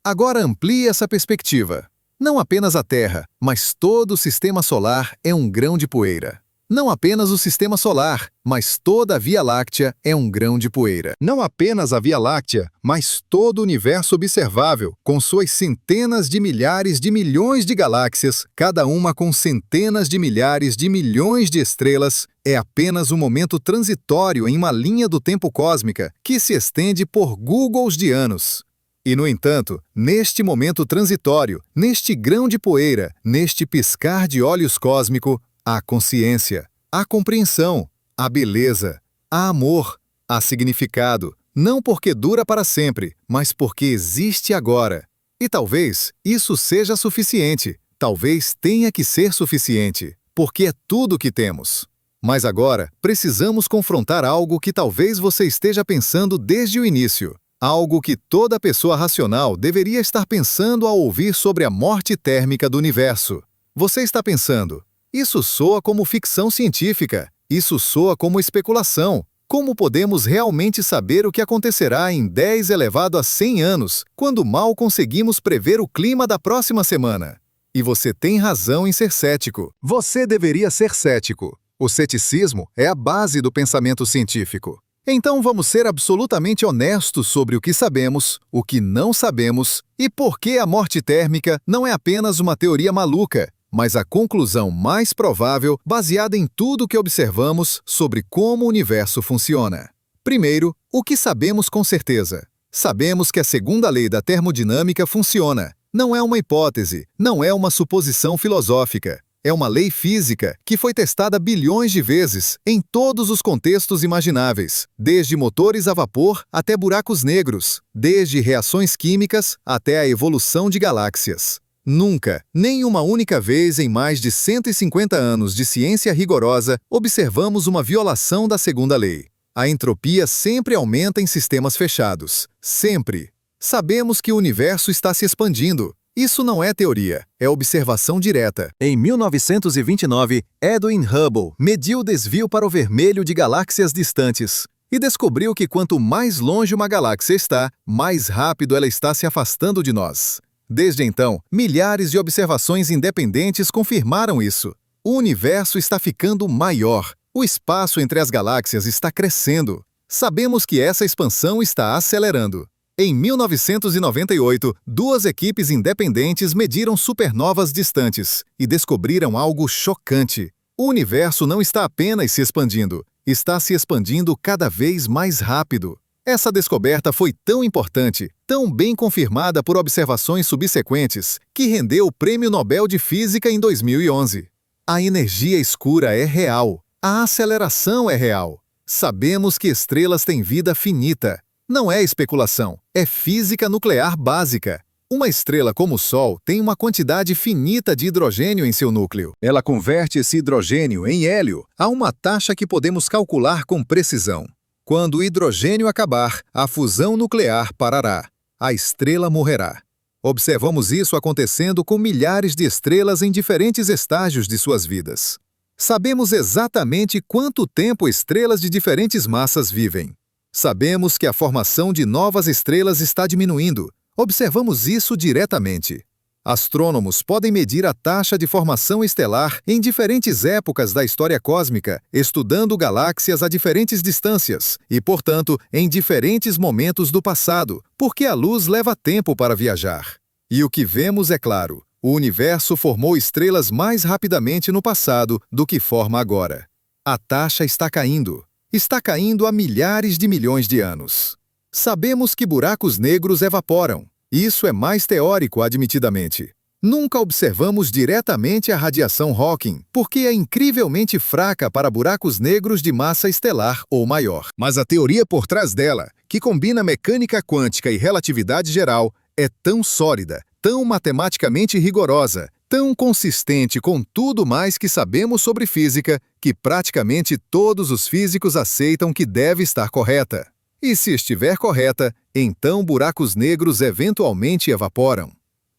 Agora amplie essa perspectiva. Não apenas a Terra, mas todo o Sistema Solar é um grão de poeira. Não apenas o Sistema Solar, mas toda a Via Láctea é um grão de poeira. Não apenas a Via Láctea, mas todo o universo observável, com suas centenas de milhares de milhões de galáxias, cada uma com centenas de milhares de milhões de estrelas, é apenas um momento transitório em uma linha do tempo cósmica que se estende por Googles de anos. E, no entanto, neste momento transitório, neste grão de poeira, neste piscar de olhos cósmico, há consciência, há compreensão, há beleza, há amor, há significado, não porque dura para sempre, mas porque existe agora. E talvez isso seja suficiente, talvez tenha que ser suficiente, porque é tudo o que temos. Mas agora, precisamos confrontar algo que talvez você esteja pensando desde o início. Algo que toda pessoa racional deveria estar pensando ao ouvir sobre a morte térmica do universo. Você está pensando, isso soa como ficção científica, isso soa como especulação. Como podemos realmente saber o que acontecerá em 10 elevado a 100 anos, quando mal conseguimos prever o clima da próxima semana? E você tem razão em ser cético. Você deveria ser cético. O ceticismo é a base do pensamento científico. Então vamos ser absolutamente honestos sobre o que sabemos, o que não sabemos e por que a morte térmica não é apenas uma teoria maluca, mas a conclusão mais provável baseada em tudo que observamos sobre como o universo funciona. Primeiro, o que sabemos com certeza? Sabemos que a segunda lei da termodinâmica funciona. Não é uma hipótese, não é uma suposição filosófica. É uma lei física que foi testada bilhões de vezes em todos os contextos imagináveis, desde motores a vapor até buracos negros, desde reações químicas até a evolução de galáxias. Nunca, nem uma única vez em mais de 150 anos de ciência rigorosa, observamos uma violação da segunda lei. A entropia sempre aumenta em sistemas fechados. Sempre. Sabemos que o universo está se expandindo. Isso não é teoria, é observação direta. Em 1929, Edwin Hubble mediu o desvio para o vermelho de galáxias distantes e descobriu que quanto mais longe uma galáxia está, mais rápido ela está se afastando de nós. Desde então, milhares de observações independentes confirmaram isso. O universo está ficando maior. O espaço entre as galáxias está crescendo. Sabemos que essa expansão está acelerando. Em 1998, duas equipes independentes mediram supernovas distantes e descobriram algo chocante. O universo não está apenas se expandindo, está se expandindo cada vez mais rápido. Essa descoberta foi tão importante, tão bem confirmada por observações subsequentes, que rendeu o Prêmio Nobel de Física em 2011. A energia escura é real. A aceleração é real. Sabemos que estrelas têm vida finita. Não é especulação, é física nuclear básica. Uma estrela como o Sol tem uma quantidade finita de hidrogênio em seu núcleo. Ela converte esse hidrogênio em hélio a uma taxa que podemos calcular com precisão. Quando o hidrogênio acabar, a fusão nuclear parará. A estrela morrerá. Observamos isso acontecendo com milhares de estrelas em diferentes estágios de suas vidas. Sabemos exatamente quanto tempo estrelas de diferentes massas vivem. Sabemos que a formação de novas estrelas está diminuindo. Observamos isso diretamente. Astrônomos podem medir a taxa de formação estelar em diferentes épocas da história cósmica, estudando galáxias a diferentes distâncias e, portanto, em diferentes momentos do passado, porque a luz leva tempo para viajar. E o que vemos é claro: o universo formou estrelas mais rapidamente no passado do que forma agora. A taxa está caindo. Está caindo há milhares de milhões de anos. Sabemos que buracos negros evaporam. Isso é mais teórico, admitidamente. Nunca observamos diretamente a radiação Hawking, porque é incrivelmente fraca para buracos negros de massa estelar ou maior. Mas a teoria por trás dela, que combina mecânica quântica e relatividade geral, é tão sólida, tão matematicamente rigorosa, tão consistente com tudo mais que sabemos sobre física, que praticamente todos os físicos aceitam que deve estar correta. E se estiver correta, então buracos negros eventualmente evaporam.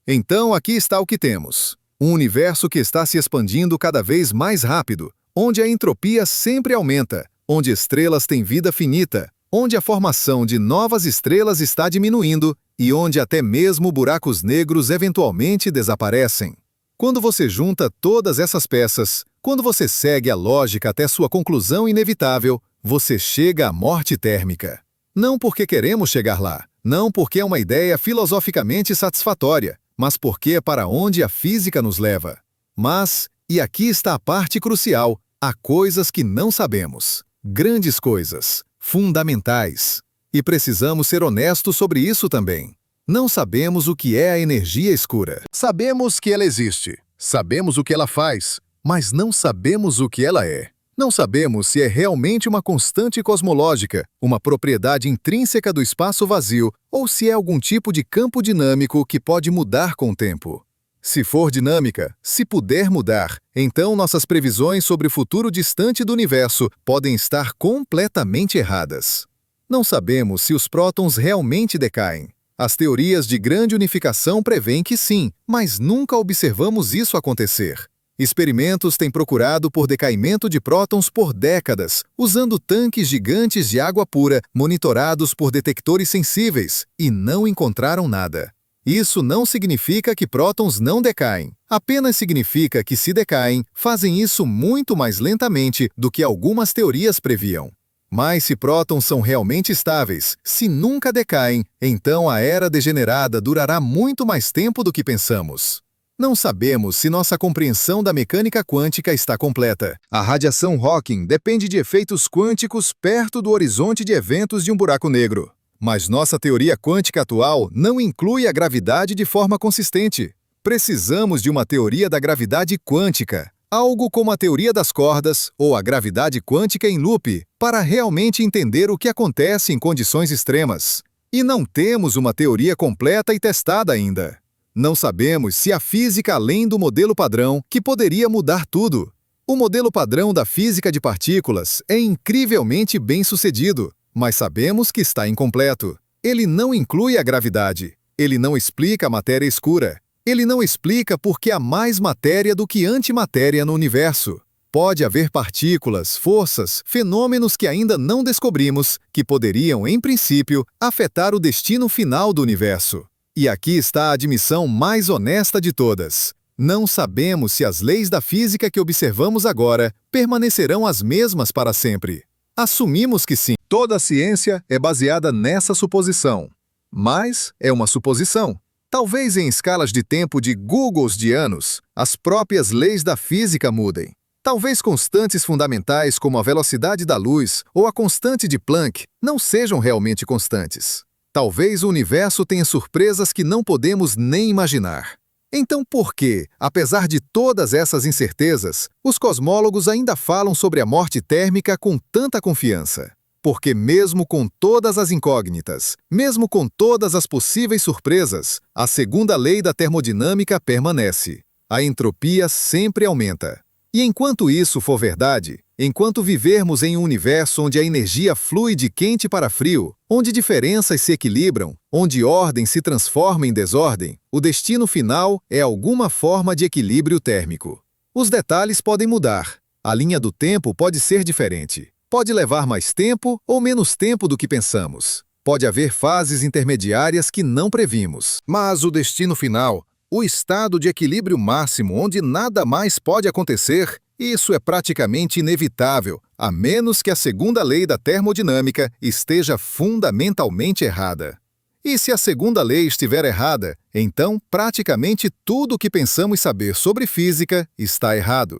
Então aqui está o que temos. Um universo que está se expandindo cada vez mais rápido, onde a entropia sempre aumenta, onde estrelas têm vida finita, onde a formação de novas estrelas está diminuindo e onde até mesmo buracos negros eventualmente desaparecem. Quando você junta todas essas peças, quando você segue a lógica até sua conclusão inevitável, você chega à morte térmica. Não porque queremos chegar lá, não porque é uma ideia filosoficamente satisfatória, mas porque é para onde a física nos leva. Mas, e aqui está a parte crucial, há coisas que não sabemos. Grandes coisas, fundamentais. E precisamos ser honestos sobre isso também. Não sabemos o que é a energia escura. Sabemos que ela existe, sabemos o que ela faz, mas não sabemos o que ela é. Não sabemos se é realmente uma constante cosmológica, uma propriedade intrínseca do espaço vazio, ou se é algum tipo de campo dinâmico que pode mudar com o tempo. Se for dinâmica, se puder mudar, então nossas previsões sobre o futuro distante do universo podem estar completamente erradas. Não sabemos se os prótons realmente decaem. As teorias de grande unificação prevêem que sim, mas nunca observamos isso acontecer. Experimentos têm procurado por decaimento de prótons por décadas, usando tanques gigantes de água pura monitorados por detectores sensíveis, e não encontraram nada. Isso não significa que prótons não decaem. Apenas significa que, se decaem, fazem isso muito mais lentamente do que algumas teorias previam. Mas se prótons são realmente estáveis, se nunca decaem, então a era degenerada durará muito mais tempo do que pensamos. Não sabemos se nossa compreensão da mecânica quântica está completa. A radiação Hawking depende de efeitos quânticos perto do horizonte de eventos de um buraco negro. Mas nossa teoria quântica atual não inclui a gravidade de forma consistente. Precisamos de uma teoria da gravidade quântica, algo como a teoria das cordas ou a gravidade quântica em loop, para realmente entender o que acontece em condições extremas. E não temos uma teoria completa e testada ainda. Não sabemos se há física além do modelo padrão que poderia mudar tudo. O modelo padrão da física de partículas é incrivelmente bem-sucedido, mas sabemos que está incompleto. Ele não inclui a gravidade. Ele não explica a matéria escura. Ele não explica por que há mais matéria do que antimatéria no universo. Pode haver partículas, forças, fenômenos que ainda não descobrimos, que poderiam, em princípio, afetar o destino final do universo. E aqui está a admissão mais honesta de todas. Não sabemos se as leis da física que observamos agora permanecerão as mesmas para sempre. Assumimos que sim. Toda a ciência é baseada nessa suposição. Mas é uma suposição. Talvez em escalas de tempo de googles de anos, as próprias leis da física mudem. Talvez constantes fundamentais como a velocidade da luz ou a constante de Planck não sejam realmente constantes. Talvez o universo tenha surpresas que não podemos nem imaginar. Então por que, apesar de todas essas incertezas, os cosmólogos ainda falam sobre a morte térmica com tanta confiança? Porque mesmo com todas as incógnitas, mesmo com todas as possíveis surpresas, a segunda lei da termodinâmica permanece. A entropia sempre aumenta. E enquanto isso for verdade, enquanto vivermos em um universo onde a energia flui de quente para frio, onde diferenças se equilibram, onde ordem se transforma em desordem, o destino final é alguma forma de equilíbrio térmico. Os detalhes podem mudar. A linha do tempo pode ser diferente. Pode levar mais tempo ou menos tempo do que pensamos. Pode haver fases intermediárias que não previmos. Mas o destino final, o estado de equilíbrio máximo onde nada mais pode acontecer, isso é praticamente inevitável, a menos que a segunda lei da termodinâmica esteja fundamentalmente errada. E se a segunda lei estiver errada, então praticamente tudo o que pensamos saber sobre física está errado.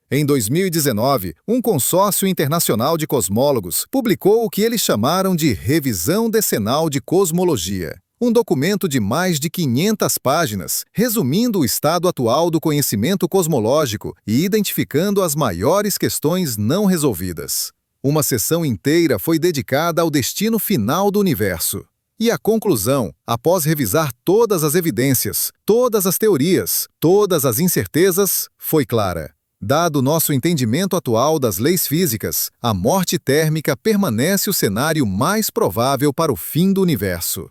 Em 2019, um consórcio internacional de cosmólogos publicou o que eles chamaram de Revisão Decenal de Cosmologia, um documento de mais de 500 páginas, resumindo o estado atual do conhecimento cosmológico e identificando as maiores questões não resolvidas. Uma sessão inteira foi dedicada ao destino final do universo. E a conclusão, após revisar todas as evidências, todas as teorias, todas as incertezas, foi clara. Dado nosso entendimento atual das leis físicas, a morte térmica permanece o cenário mais provável para o fim do universo.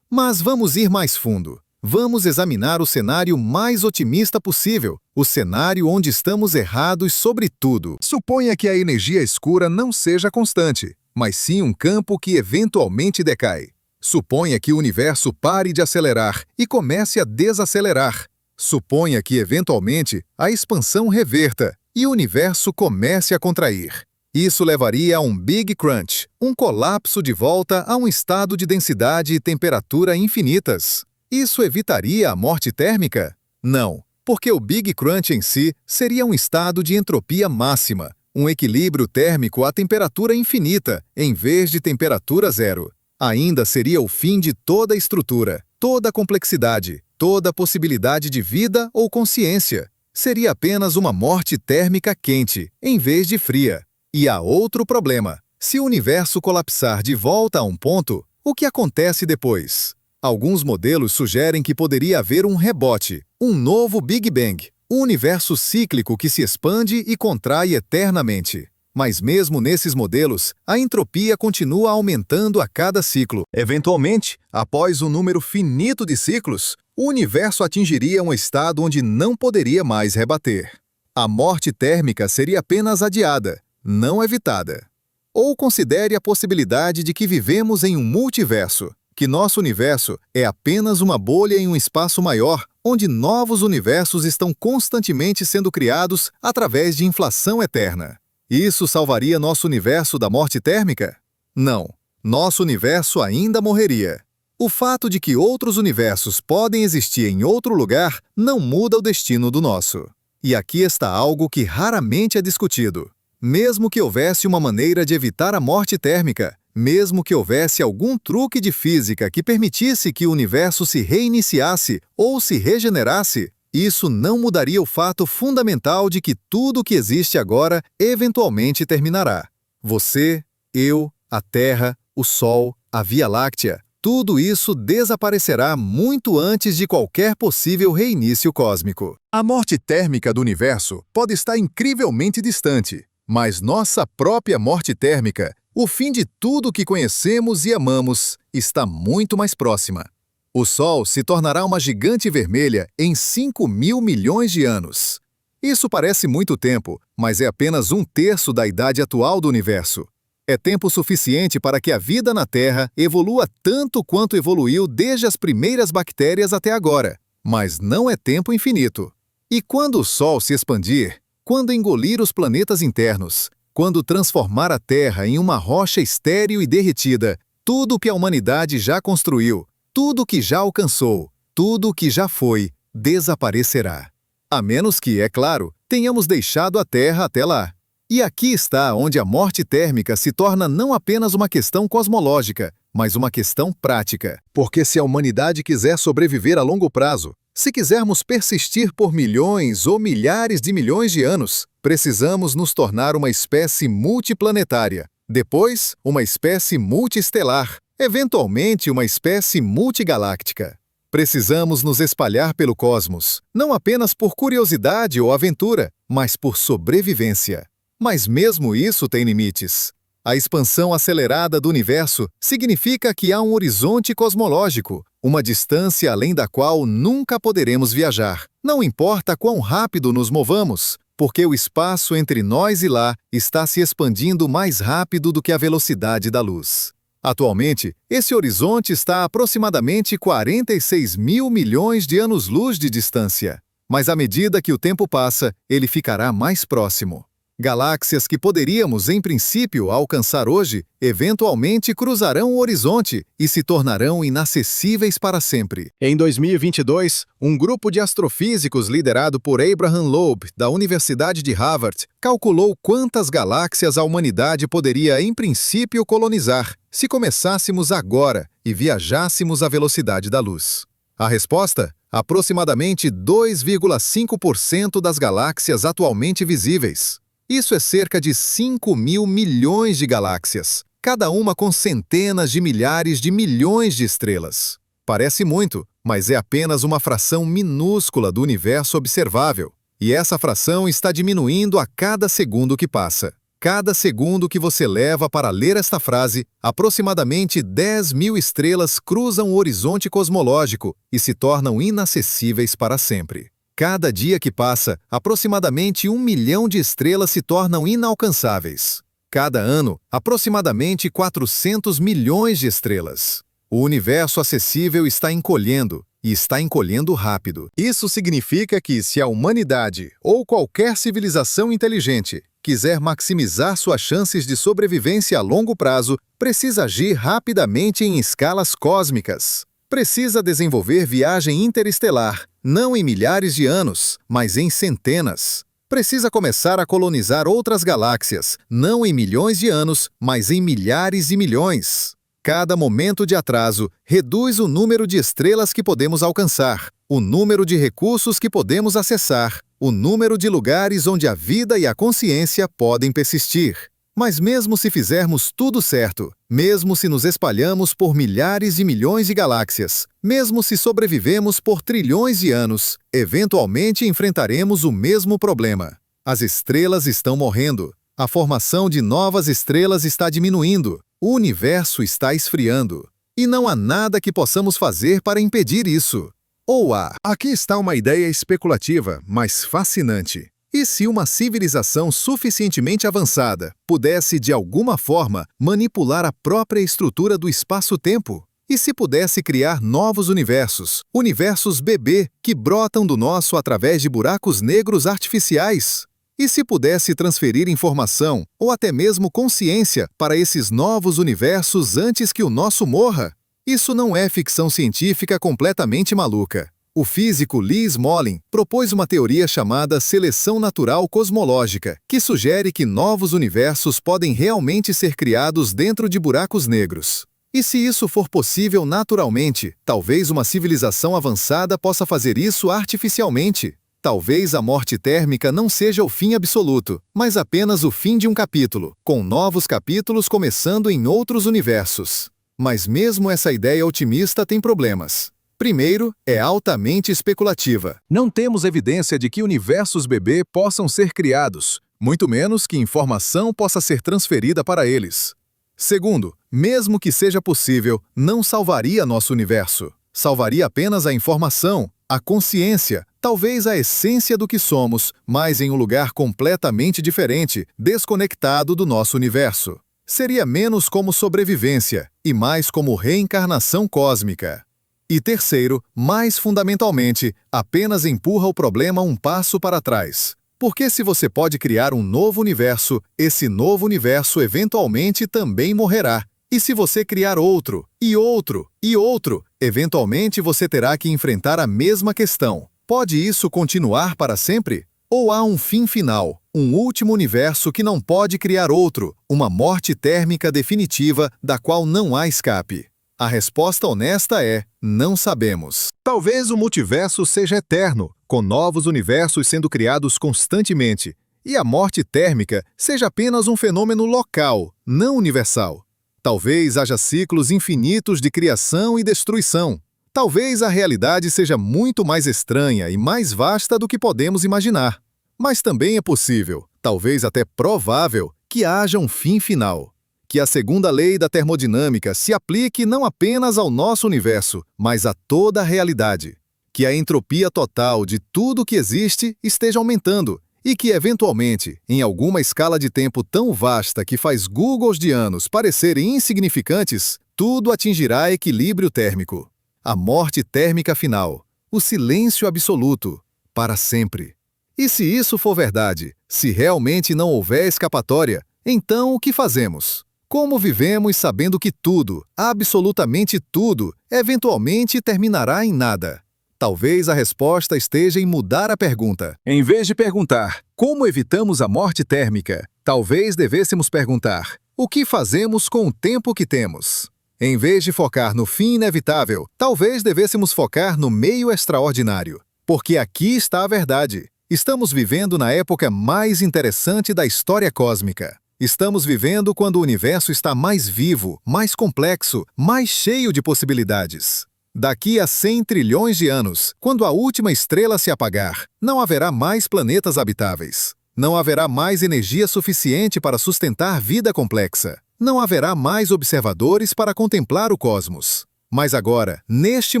Mas vamos ir mais fundo. Vamos examinar o cenário mais otimista possível, o cenário onde estamos errados sobre tudo. Suponha que a energia escura não seja constante, mas sim um campo que eventualmente decai. Suponha que o universo pare de acelerar e comece a desacelerar. Suponha que, eventualmente, a expansão reverta e o universo comece a contrair. Isso levaria a um Big Crunch, um colapso de volta a um estado de densidade e temperatura infinitas. Isso evitaria a morte térmica? Não, porque o Big Crunch em si seria um estado de entropia máxima, um equilíbrio térmico a temperatura infinita, em vez de temperatura zero. Ainda seria o fim de toda a estrutura, toda a complexidade, toda a possibilidade de vida ou consciência. Seria apenas uma morte térmica quente, em vez de fria. E há outro problema. Se o universo colapsar de volta a um ponto, o que acontece depois? Alguns modelos sugerem que poderia haver um rebote, um novo Big Bang, um universo cíclico que se expande e contrai eternamente. Mas mesmo nesses modelos, a entropia continua aumentando a cada ciclo. Eventualmente, após um número finito de ciclos, o universo atingiria um estado onde não poderia mais rebater. A morte térmica seria apenas adiada, não evitada. Ou considere a possibilidade de que vivemos em um multiverso, que nosso universo é apenas uma bolha em um espaço maior, onde novos universos estão constantemente sendo criados através de inflação eterna. Isso salvaria nosso universo da morte térmica? Não. Nosso universo ainda morreria. O fato de que outros universos podem existir em outro lugar não muda o destino do nosso. E aqui está algo que raramente é discutido. Mesmo que houvesse uma maneira de evitar a morte térmica, mesmo que houvesse algum truque de física que permitisse que o universo se reiniciasse ou se regenerasse, isso não mudaria o fato fundamental de que tudo o que existe agora eventualmente terminará. Você, eu, a Terra, o Sol, a Via Láctea, tudo isso desaparecerá muito antes de qualquer possível reinício cósmico. A morte térmica do universo pode estar incrivelmente distante, mas nossa própria morte térmica, o fim de tudo que conhecemos e amamos, está muito mais próxima. O Sol se tornará uma gigante vermelha em 5.000 milhões de anos. Isso parece muito tempo, mas é apenas 1/3 da idade atual do universo. É tempo suficiente para que a vida na Terra evolua tanto quanto evoluiu desde as primeiras bactérias até agora, mas não é tempo infinito. E quando o Sol se expandir, quando engolir os planetas internos, quando transformar a Terra em uma rocha estéril e derretida, tudo o que a humanidade já construiu, tudo o que já alcançou, tudo o que já foi, desaparecerá. A menos que, é claro, tenhamos deixado a Terra até lá. E aqui está onde a morte térmica se torna não apenas uma questão cosmológica, mas uma questão prática. Porque se a humanidade quiser sobreviver a longo prazo, se quisermos persistir por milhões ou milhares de milhões de anos, precisamos nos tornar uma espécie multiplanetária, depois uma espécie multiestelar, eventualmente uma espécie multigaláctica. Precisamos nos espalhar pelo cosmos, não apenas por curiosidade ou aventura, mas por sobrevivência. Mas mesmo isso tem limites. A expansão acelerada do universo significa que há um horizonte cosmológico, uma distância além da qual nunca poderemos viajar. Não importa quão rápido nos movamos, porque o espaço entre nós e lá está se expandindo mais rápido do que a velocidade da luz. Atualmente, esse horizonte está a aproximadamente 46.000 milhões de anos-luz de distância. Mas à medida que o tempo passa, ele ficará mais próximo. Galáxias que poderíamos, em princípio, alcançar hoje, eventualmente cruzarão o horizonte e se tornarão inacessíveis para sempre. Em 2022, um grupo de astrofísicos liderado por Abraham Loeb, da Universidade de Harvard, calculou quantas galáxias a humanidade poderia, em princípio, colonizar, se começássemos agora e viajássemos à velocidade da luz. A resposta? Aproximadamente 2,5% das galáxias atualmente visíveis. Isso é cerca de 5.000 milhões de galáxias, cada uma com centenas de milhares de milhões de estrelas. Parece muito, mas é apenas uma fração minúscula do universo observável. E essa fração está diminuindo a cada segundo que passa. Cada segundo que você leva para ler esta frase, aproximadamente 10.000 estrelas cruzam o horizonte cosmológico e se tornam inacessíveis para sempre. Cada dia que passa, aproximadamente 1 milhão de estrelas se tornam inalcançáveis. Cada ano, aproximadamente 400 milhões de estrelas. O universo acessível está encolhendo, e está encolhendo rápido. Isso significa que se a humanidade, ou qualquer civilização inteligente, quiser maximizar suas chances de sobrevivência a longo prazo, precisa agir rapidamente em escalas cósmicas. Precisa desenvolver viagem interestelar, não em milhares de anos, mas em centenas. Precisa começar a colonizar outras galáxias, não em milhões de anos, mas em milhares de milhões. Cada momento de atraso reduz o número de estrelas que podemos alcançar, o número de recursos que podemos acessar, o número de lugares onde a vida e a consciência podem persistir. Mas mesmo se fizermos tudo certo, mesmo se nos espalhamos por milhares de milhões de galáxias, mesmo se sobrevivemos por trilhões de anos, eventualmente enfrentaremos o mesmo problema. As estrelas estão morrendo. A formação de novas estrelas está diminuindo. O universo está esfriando. E não há nada que possamos fazer para impedir isso. Ou há? Aqui está uma ideia especulativa, mas fascinante. E se uma civilização suficientemente avançada pudesse, de alguma forma, manipular a própria estrutura do espaço-tempo? E se pudesse criar novos universos, universos bebê que brotam do nosso através de buracos negros artificiais? E se pudesse transferir informação, ou até mesmo consciência, para esses novos universos antes que o nosso morra? Isso não é ficção científica completamente maluca. O físico Lee Smolin propôs uma teoria chamada seleção natural cosmológica, que sugere que novos universos podem realmente ser criados dentro de buracos negros. E se isso for possível naturalmente, talvez uma civilização avançada possa fazer isso artificialmente. Talvez a morte térmica não seja o fim absoluto, mas apenas o fim de um capítulo, com novos capítulos começando em outros universos. Mas mesmo essa ideia otimista tem problemas. Primeiro, é altamente especulativa. Não temos evidência de que universos bebê possam ser criados, muito menos que informação possa ser transferida para eles. Segundo, mesmo que seja possível, não salvaria nosso universo. Salvaria apenas a informação, a consciência, talvez a essência do que somos, mas em um lugar completamente diferente, desconectado do nosso universo. Seria menos como sobrevivência e mais como reencarnação cósmica. E terceiro, mais fundamentalmente, apenas empurra o problema um passo para trás. Porque se você pode criar um novo universo, esse novo universo eventualmente também morrerá. E se você criar outro, e outro, e outro, eventualmente você terá que enfrentar a mesma questão. Pode isso continuar para sempre? Ou há um fim final, um último universo que não pode criar outro, uma morte térmica definitiva da qual não há escape? A resposta honesta é: não sabemos. Talvez o multiverso seja eterno, com novos universos sendo criados constantemente, e a morte térmica seja apenas um fenômeno local, não universal. Talvez haja ciclos infinitos de criação e destruição. Talvez a realidade seja muito mais estranha e mais vasta do que podemos imaginar. Mas também é possível, talvez até provável, que haja um fim final. Que a segunda lei da termodinâmica se aplique não apenas ao nosso universo, mas a toda a realidade. Que a entropia total de tudo que existe esteja aumentando e que, eventualmente, em alguma escala de tempo tão vasta que faz Googles de anos parecerem insignificantes, tudo atingirá equilíbrio térmico. A morte térmica final, o silêncio absoluto, para sempre. E se isso for verdade, se realmente não houver escapatória, então o que fazemos? Como vivemos sabendo que tudo, absolutamente tudo, eventualmente terminará em nada? Talvez a resposta esteja em mudar a pergunta. Em vez de perguntar, como evitamos a morte térmica, talvez devêssemos perguntar, o que fazemos com o tempo que temos? Em vez de focar no fim inevitável, talvez devêssemos focar no meio extraordinário. Porque aqui está a verdade. Estamos vivendo na época mais interessante da história cósmica. Estamos vivendo quando o universo está mais vivo, mais complexo, mais cheio de possibilidades. Daqui a 100 trilhões de anos, quando a última estrela se apagar, não haverá mais planetas habitáveis. Não haverá mais energia suficiente para sustentar vida complexa. Não haverá mais observadores para contemplar o cosmos. Mas agora, neste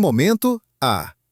momento,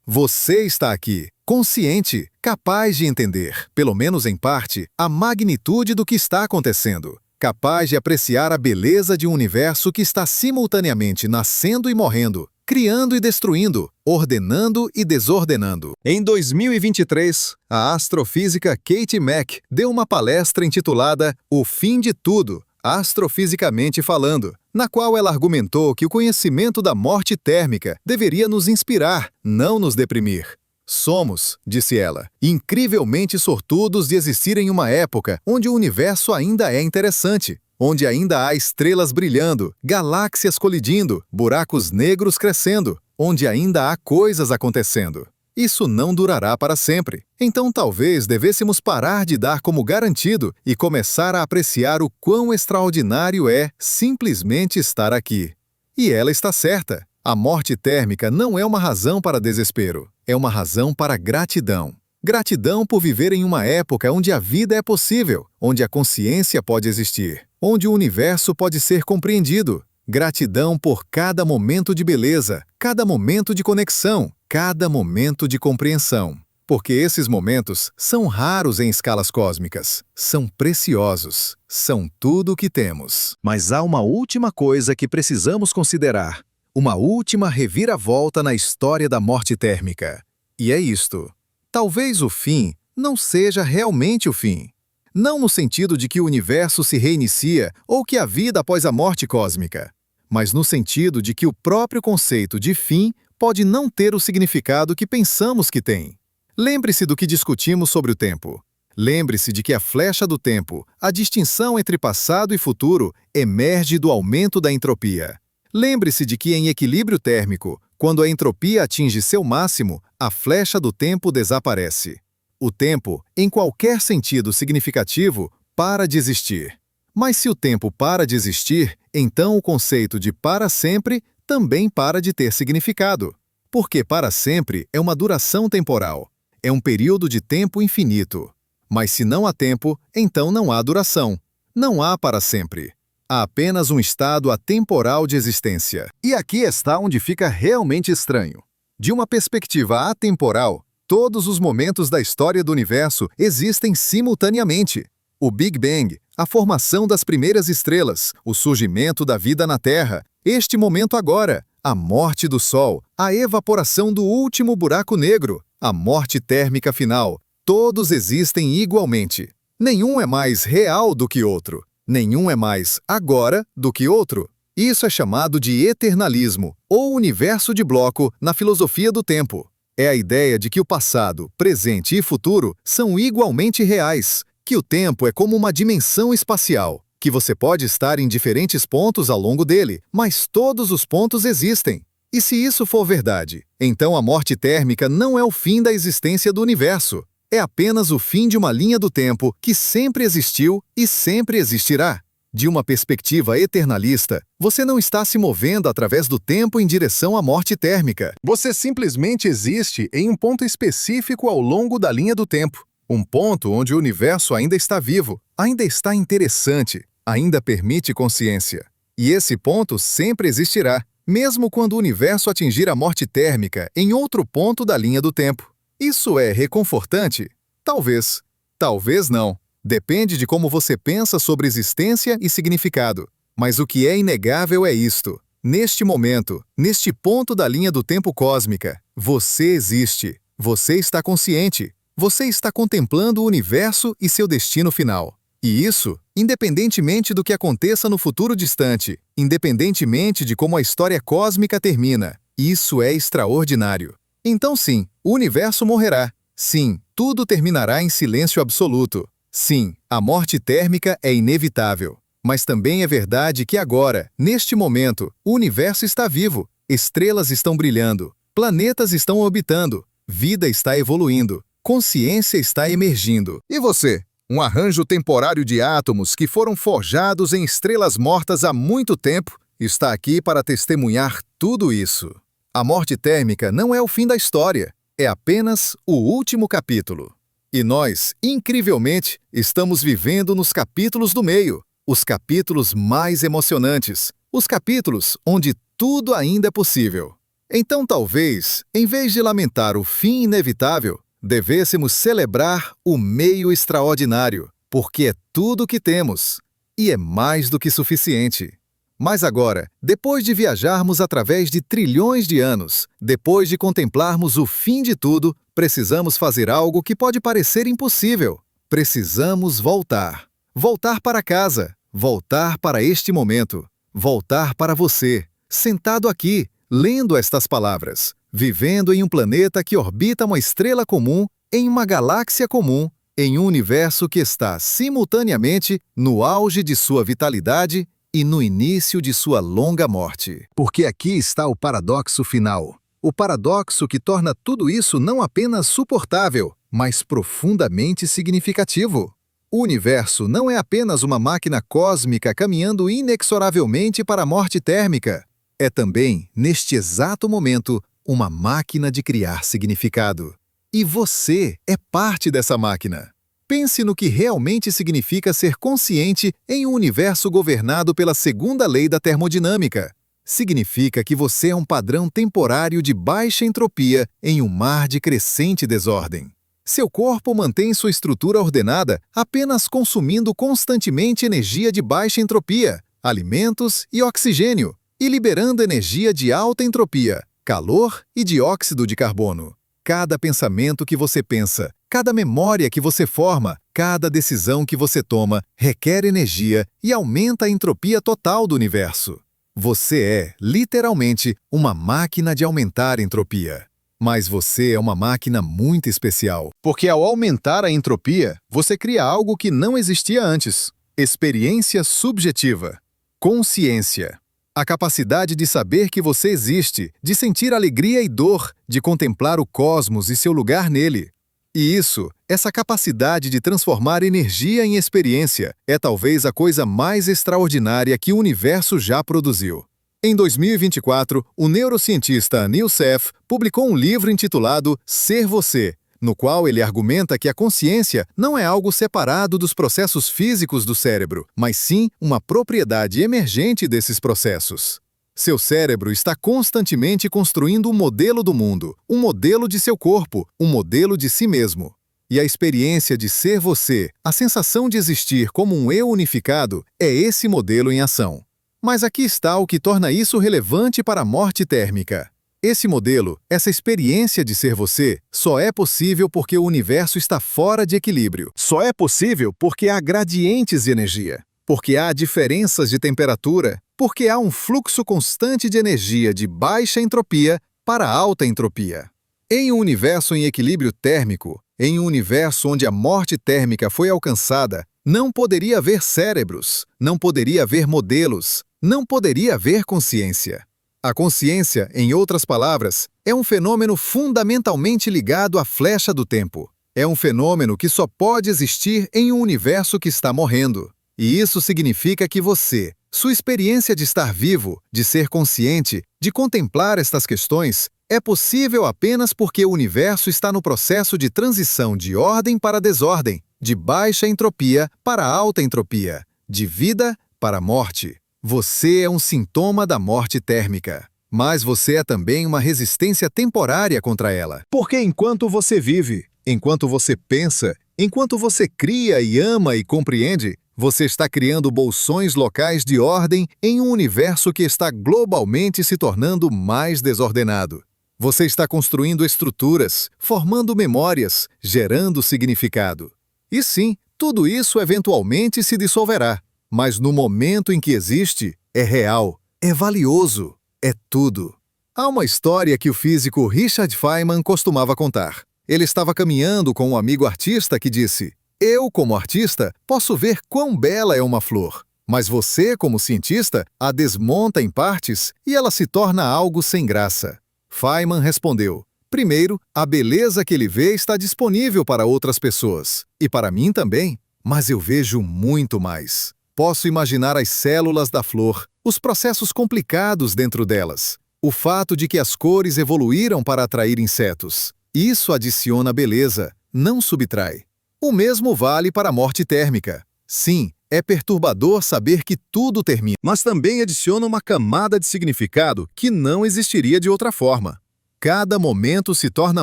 você está aqui, consciente, capaz de entender, pelo menos em parte, a magnitude do que está acontecendo, capaz de apreciar a beleza de um universo que está simultaneamente nascendo e morrendo, criando e destruindo, ordenando e desordenando. Em 2023, a astrofísica Kate Mack deu uma palestra intitulada O Fim de Tudo, astrofisicamente falando, na qual ela argumentou que o conhecimento da morte térmica deveria nos inspirar, não nos deprimir. Somos, disse ela, incrivelmente sortudos de existir em uma época onde o universo ainda é interessante, onde ainda há estrelas brilhando, galáxias colidindo, buracos negros crescendo, onde ainda há coisas acontecendo. Isso não durará para sempre. Então talvez devêssemos parar de dar como garantido e começar a apreciar o quão extraordinário é simplesmente estar aqui. E ela está certa. A morte térmica não é uma razão para desespero, é uma razão para gratidão. Gratidão por viver em uma época onde a vida é possível, onde a consciência pode existir, onde o universo pode ser compreendido. Gratidão por cada momento de beleza, cada momento de conexão, cada momento de compreensão. Porque esses momentos são raros em escalas cósmicas, são preciosos, são tudo o que temos. Mas há uma última coisa que precisamos considerar, uma última reviravolta na história da morte térmica. E é isto. Talvez o fim não seja realmente o fim. Não no sentido de que o universo se reinicia ou que a vida após a morte cósmica, mas no sentido de que o próprio conceito de fim pode não ter o significado que pensamos que tem. Lembre-se do que discutimos sobre o tempo. Lembre-se de que a flecha do tempo, a distinção entre passado e futuro, emerge do aumento da entropia. Lembre-se de que em equilíbrio térmico, quando a entropia atinge seu máximo, a flecha do tempo desaparece. O tempo, em qualquer sentido significativo, para de existir. Mas se o tempo para de existir, então o conceito de para sempre também para de ter significado. Porque para sempre é uma duração temporal. É um período de tempo infinito. Mas se não há tempo, então não há duração. Não há para sempre. Há apenas um estado atemporal de existência. E aqui está onde fica realmente estranho. De uma perspectiva atemporal, todos os momentos da história do universo existem simultaneamente. O Big Bang, a formação das primeiras estrelas, o surgimento da vida na Terra, este momento agora, a morte do Sol, a evaporação do último buraco negro, a morte térmica final, todos existem igualmente. Nenhum é mais real do que outro. Nenhum é mais agora do que outro. Isso é chamado de eternalismo, ou universo de bloco na filosofia do tempo. É a ideia de que o passado, presente e futuro são igualmente reais, que o tempo é como uma dimensão espacial, que você pode estar em diferentes pontos ao longo dele, mas todos os pontos existem. E se isso for verdade, então a morte térmica não é o fim da existência do universo. É apenas o fim de uma linha do tempo que sempre existiu e sempre existirá. De uma perspectiva eternalista, você não está se movendo através do tempo em direção à morte térmica. Você simplesmente existe em um ponto específico ao longo da linha do tempo. Um ponto onde o universo ainda está vivo, ainda está interessante, ainda permite consciência. E esse ponto sempre existirá, mesmo quando o universo atingir a morte térmica em outro ponto da linha do tempo. Isso é reconfortante? Talvez. Talvez não. Depende de como você pensa sobre existência e significado. Mas o que é inegável é isto. Neste momento, neste ponto da linha do tempo cósmica, você existe. Você está consciente. Você está contemplando o universo e seu destino final. E isso, independentemente do que aconteça no futuro distante, independentemente de como a história cósmica termina, isso é extraordinário. Então sim, o universo morrerá. Sim, tudo terminará em silêncio absoluto. Sim, a morte térmica é inevitável. Mas também é verdade que agora, neste momento, o universo está vivo, estrelas estão brilhando, planetas estão orbitando, vida está evoluindo, consciência está emergindo. E você? Um arranjo temporário de átomos que foram forjados em estrelas mortas há muito tempo, está aqui para testemunhar tudo isso. A morte térmica não é o fim da história, é apenas o último capítulo. E nós, incrivelmente, estamos vivendo nos capítulos do meio, os capítulos mais emocionantes, os capítulos onde tudo ainda é possível. Então talvez, em vez de lamentar o fim inevitável, devêssemos celebrar o meio extraordinário, porque é tudo o que temos, e é mais do que suficiente. Mas agora, depois de viajarmos através de trilhões de anos, depois de contemplarmos o fim de tudo, precisamos fazer algo que pode parecer impossível. Precisamos voltar. Voltar para casa. Voltar para este momento. Voltar para você, sentado aqui, lendo estas palavras, vivendo em um planeta que orbita uma estrela comum, em uma galáxia comum, em um universo que está simultaneamente no auge de sua vitalidade e no início de sua longa morte. Porque aqui está o paradoxo final. O paradoxo que torna tudo isso não apenas suportável, mas profundamente significativo. O universo não é apenas uma máquina cósmica caminhando inexoravelmente para a morte térmica. É também, neste exato momento, uma máquina de criar significado. E você é parte dessa máquina. Pense no que realmente significa ser consciente em um universo governado pela segunda lei da termodinâmica. Significa que você é um padrão temporário de baixa entropia em um mar de crescente desordem. Seu corpo mantém sua estrutura ordenada apenas consumindo constantemente energia de baixa entropia, alimentos e oxigênio, e liberando energia de alta entropia, calor e dióxido de carbono. Cada pensamento que você pensa, cada memória que você forma, cada decisão que você toma requer energia e aumenta a entropia total do universo. Você é, literalmente, uma máquina de aumentar entropia. Mas você é uma máquina muito especial, porque ao aumentar a entropia, você cria algo que não existia antes. Experiência subjetiva. Consciência. A capacidade de saber que você existe, de sentir alegria e dor, de contemplar o cosmos e seu lugar nele. E isso, essa capacidade de transformar energia em experiência, é talvez a coisa mais extraordinária que o universo já produziu. Em 2024, o neurocientista Anil Seth publicou um livro intitulado Ser Você, no qual ele argumenta que a consciência não é algo separado dos processos físicos do cérebro, mas sim uma propriedade emergente desses processos. Seu cérebro está constantemente construindo um modelo do mundo, um modelo de seu corpo, um modelo de si mesmo. E a experiência de ser você, a sensação de existir como um eu unificado, é esse modelo em ação. Mas aqui está o que torna isso relevante para a morte térmica. Esse modelo, essa experiência de ser você, só é possível porque o universo está fora de equilíbrio. Só é possível porque há gradientes de energia, porque há diferenças de temperatura, porque há um fluxo constante de energia de baixa entropia para alta entropia. Em um universo em equilíbrio térmico, em um universo onde a morte térmica foi alcançada, não poderia haver cérebros, não poderia haver modelos, não poderia haver consciência. A consciência, em outras palavras, é um fenômeno fundamentalmente ligado à flecha do tempo. É um fenômeno que só pode existir em um universo que está morrendo. E isso significa que você, sua experiência de estar vivo, de ser consciente, de contemplar estas questões, é possível apenas porque o universo está no processo de transição de ordem para desordem, de baixa entropia para alta entropia, de vida para morte. Você é um sintoma da morte térmica, mas você é também uma resistência temporária contra ela. Porque enquanto você vive, enquanto você pensa, enquanto você cria e ama e compreende, você está criando bolsões locais de ordem em um universo que está globalmente se tornando mais desordenado. Você está construindo estruturas, formando memórias, gerando significado. E sim, tudo isso eventualmente se dissolverá. Mas no momento em que existe, é real, é valioso, é tudo. Há uma história que o físico Richard Feynman costumava contar. Ele estava caminhando com um amigo artista que disse: "Eu, como artista, posso ver quão bela é uma flor, mas você, como cientista, a desmonta em partes e ela se torna algo sem graça." Feynman respondeu: "Primeiro, a beleza que ele vê está disponível para outras pessoas, e para mim também, mas eu vejo muito mais. Posso imaginar as células da flor, os processos complicados dentro delas, o fato de que as cores evoluíram para atrair insetos. Isso adiciona beleza, não subtrai. O mesmo vale para a morte térmica. Sim, é perturbador saber que tudo termina, mas também adiciona uma camada de significado que não existiria de outra forma. Cada momento se torna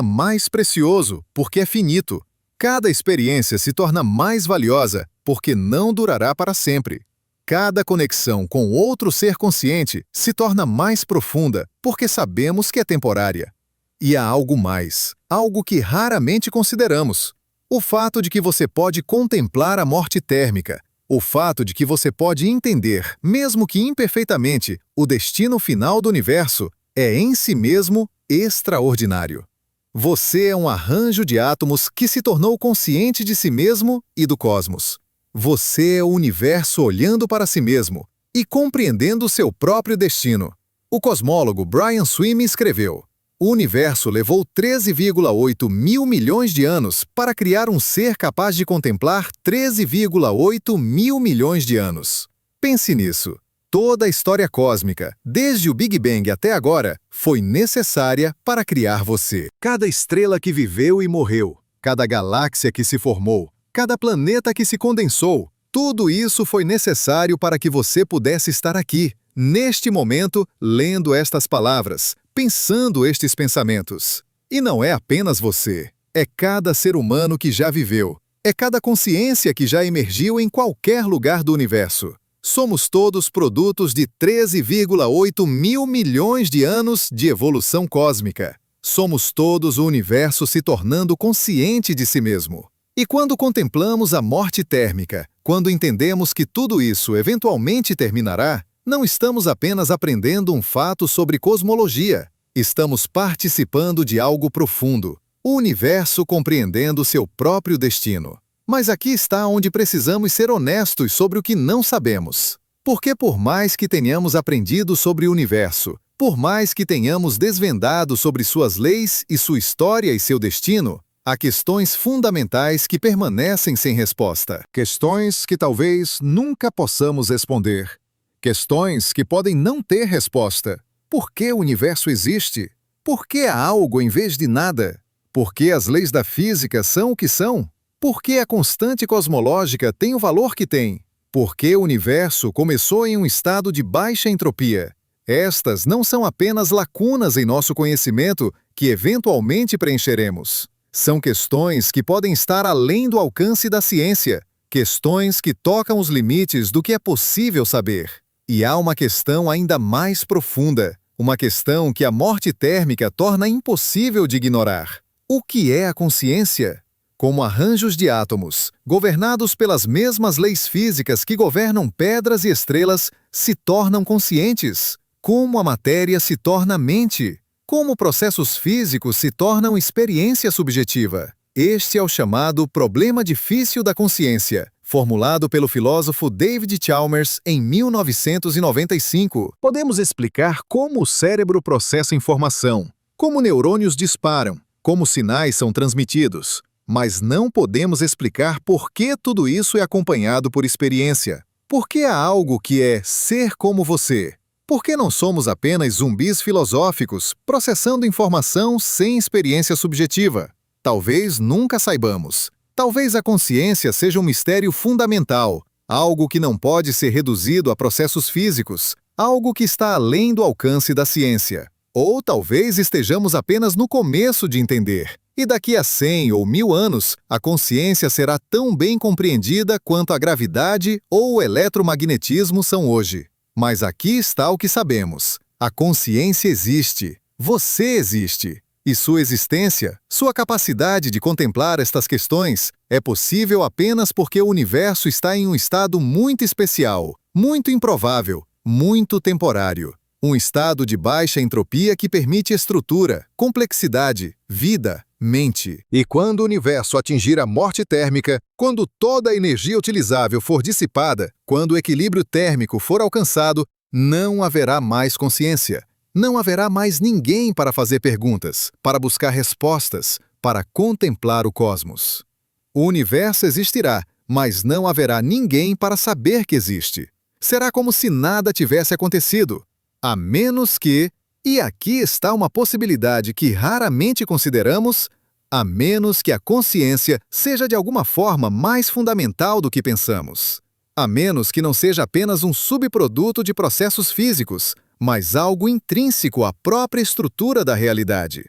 mais precioso porque é finito. Cada experiência se torna mais valiosa porque não durará para sempre. Cada conexão com outro ser consciente se torna mais profunda porque sabemos que é temporária. E há algo mais, algo que raramente consideramos. O fato de que você pode contemplar a morte térmica, o fato de que você pode entender, mesmo que imperfeitamente, o destino final do universo, é em si mesmo extraordinário. Você é um arranjo de átomos que se tornou consciente de si mesmo e do cosmos. Você é o universo olhando para si mesmo e compreendendo seu próprio destino. O cosmólogo Brian Swimme escreveu: O universo levou 13,8 mil milhões de anos para criar um ser capaz de contemplar 13,8 mil milhões de anos. Pense nisso. Toda a história cósmica, desde o Big Bang até agora, foi necessária para criar você. Cada estrela que viveu e morreu, cada galáxia que se formou, cada planeta que se condensou, tudo isso foi necessário para que você pudesse estar aqui, neste momento, lendo estas palavras, pensando estes pensamentos. E não é apenas você, é cada ser humano que já viveu, é cada consciência que já emergiu em qualquer lugar do universo. Somos todos produtos de 13,8 mil milhões de anos de evolução cósmica. Somos todos o universo se tornando consciente de si mesmo. E quando contemplamos a morte térmica, quando entendemos que tudo isso eventualmente terminará, não estamos apenas aprendendo um fato sobre cosmologia. Estamos participando de algo profundo, o universo compreendendo seu próprio destino. Mas aqui está onde precisamos ser honestos sobre o que não sabemos. Porque por mais que tenhamos aprendido sobre o universo, por mais que tenhamos desvendado sobre suas leis e sua história e seu destino, há questões fundamentais que permanecem sem resposta. Questões que talvez nunca possamos responder. Questões que podem não ter resposta. Por que o universo existe? Por que há algo em vez de nada? Por que as leis da física são o que são? Por que a constante cosmológica tem o valor que tem? Por que o universo começou em um estado de baixa entropia? Estas não são apenas lacunas em nosso conhecimento que eventualmente preencheremos. São questões que podem estar além do alcance da ciência, questões que tocam os limites do que é possível saber. E há uma questão ainda mais profunda, uma questão que a morte térmica torna impossível de ignorar. O que é a consciência? Como arranjos de átomos, governados pelas mesmas leis físicas que governam pedras e estrelas, se tornam conscientes. Como a matéria se torna mente. Como processos físicos se tornam experiência subjetiva. Este é o chamado problema difícil da consciência, formulado pelo filósofo David Chalmers em 1995. Podemos explicar como o cérebro processa informação, como neurônios disparam, como sinais são transmitidos. Mas não podemos explicar por que tudo isso é acompanhado por experiência. Por que há algo que é ser como você? Por que não somos apenas zumbis filosóficos, processando informação sem experiência subjetiva? Talvez nunca saibamos. Talvez a consciência seja um mistério fundamental, algo que não pode ser reduzido a processos físicos, algo que está além do alcance da ciência. Ou talvez estejamos apenas no começo de entender. E daqui a 100 ou 1000 anos, a consciência será tão bem compreendida quanto a gravidade ou o eletromagnetismo são hoje. Mas aqui está o que sabemos. A consciência existe. Você existe. E sua existência, sua capacidade de contemplar estas questões, é possível apenas porque o universo está em um estado muito especial, muito improvável, muito temporário. Um estado de baixa entropia que permite estrutura, complexidade, vida, mente. E quando o universo atingir a morte térmica, quando toda a energia utilizável for dissipada, quando o equilíbrio térmico for alcançado, não haverá mais consciência. Não haverá mais ninguém para fazer perguntas, para buscar respostas, para contemplar o cosmos. O universo existirá, mas não haverá ninguém para saber que existe. Será como se nada tivesse acontecido. A menos que, e aqui está uma possibilidade que raramente consideramos, a menos que a consciência seja de alguma forma mais fundamental do que pensamos. A menos que não seja apenas um subproduto de processos físicos, mas algo intrínseco à própria estrutura da realidade.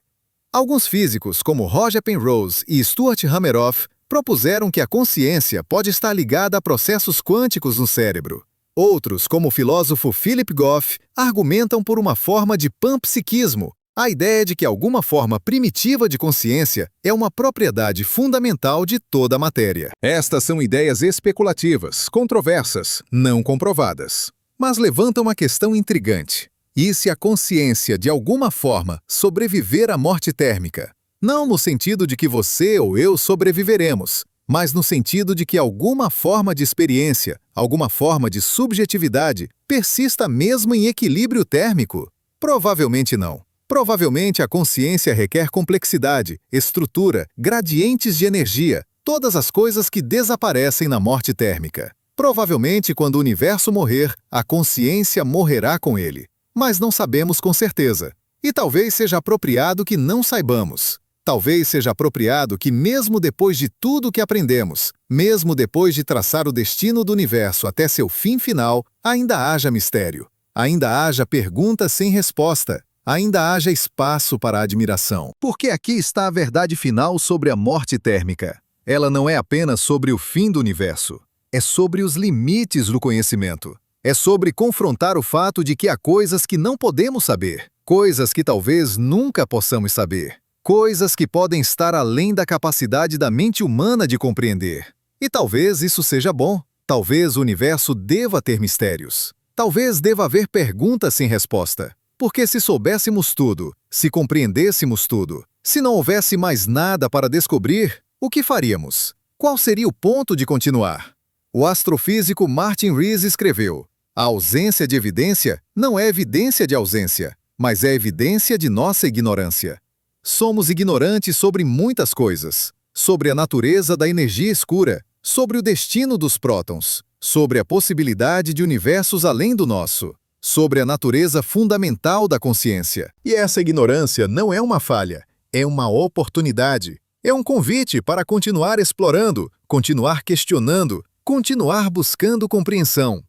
Alguns físicos, como Roger Penrose e Stuart Hameroff, propuseram que a consciência pode estar ligada a processos quânticos no cérebro. Outros, como o filósofo Philip Goff, argumentam por uma forma de panpsiquismo, a ideia de que alguma forma primitiva de consciência é uma propriedade fundamental de toda a matéria. Estas são ideias especulativas, controversas, não comprovadas. Mas levantam uma questão intrigante. E se a consciência, de alguma forma, sobreviver à morte térmica? Não no sentido de que você ou eu sobreviveremos, mas no sentido de que alguma forma de experiência, alguma forma de subjetividade, persista mesmo em equilíbrio térmico? Provavelmente não. Provavelmente a consciência requer complexidade, estrutura, gradientes de energia, todas as coisas que desaparecem na morte térmica. Provavelmente, quando o universo morrer, a consciência morrerá com ele. Mas não sabemos com certeza. E talvez seja apropriado que não saibamos. Talvez seja apropriado que, mesmo depois de tudo que aprendemos, mesmo depois de traçar o destino do universo até seu fim final, ainda haja mistério. Ainda haja perguntas sem resposta. Ainda haja espaço para a admiração. Porque aqui está a verdade final sobre a morte térmica. Ela não é apenas sobre o fim do universo. É sobre os limites do conhecimento. É sobre confrontar o fato de que há coisas que não podemos saber. Coisas que talvez nunca possamos saber. Coisas que podem estar além da capacidade da mente humana de compreender. E talvez isso seja bom. Talvez o universo deva ter mistérios. Talvez deva haver perguntas sem resposta. Porque se soubéssemos tudo, se compreendêssemos tudo, se não houvesse mais nada para descobrir, o que faríamos? Qual seria o ponto de continuar? O astrofísico Martin Rees escreveu: a ausência de evidência não é evidência de ausência, mas é evidência de nossa ignorância. Somos ignorantes sobre muitas coisas, sobre a natureza da energia escura, sobre o destino dos prótons, sobre a possibilidade de universos além do nosso, sobre a natureza fundamental da consciência. E essa ignorância não é uma falha, é uma oportunidade. É um convite para continuar explorando, continuar questionando, continuar buscando compreensão.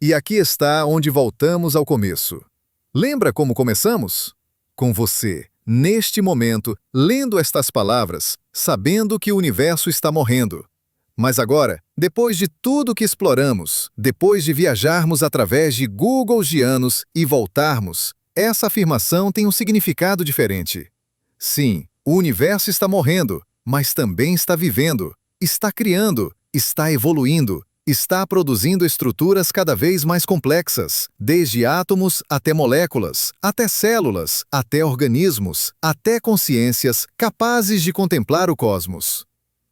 E aqui está onde voltamos ao começo. Lembra como começamos? Com você, neste momento, lendo estas palavras, sabendo que o universo está morrendo. Mas agora, depois de tudo que exploramos, depois de viajarmos através de Googles de anos e voltarmos, essa afirmação tem um significado diferente. Sim, o universo está morrendo, mas também está vivendo, está criando, está evoluindo, está produzindo estruturas cada vez mais complexas, desde átomos até moléculas, até células, até organismos, até consciências capazes de contemplar o cosmos.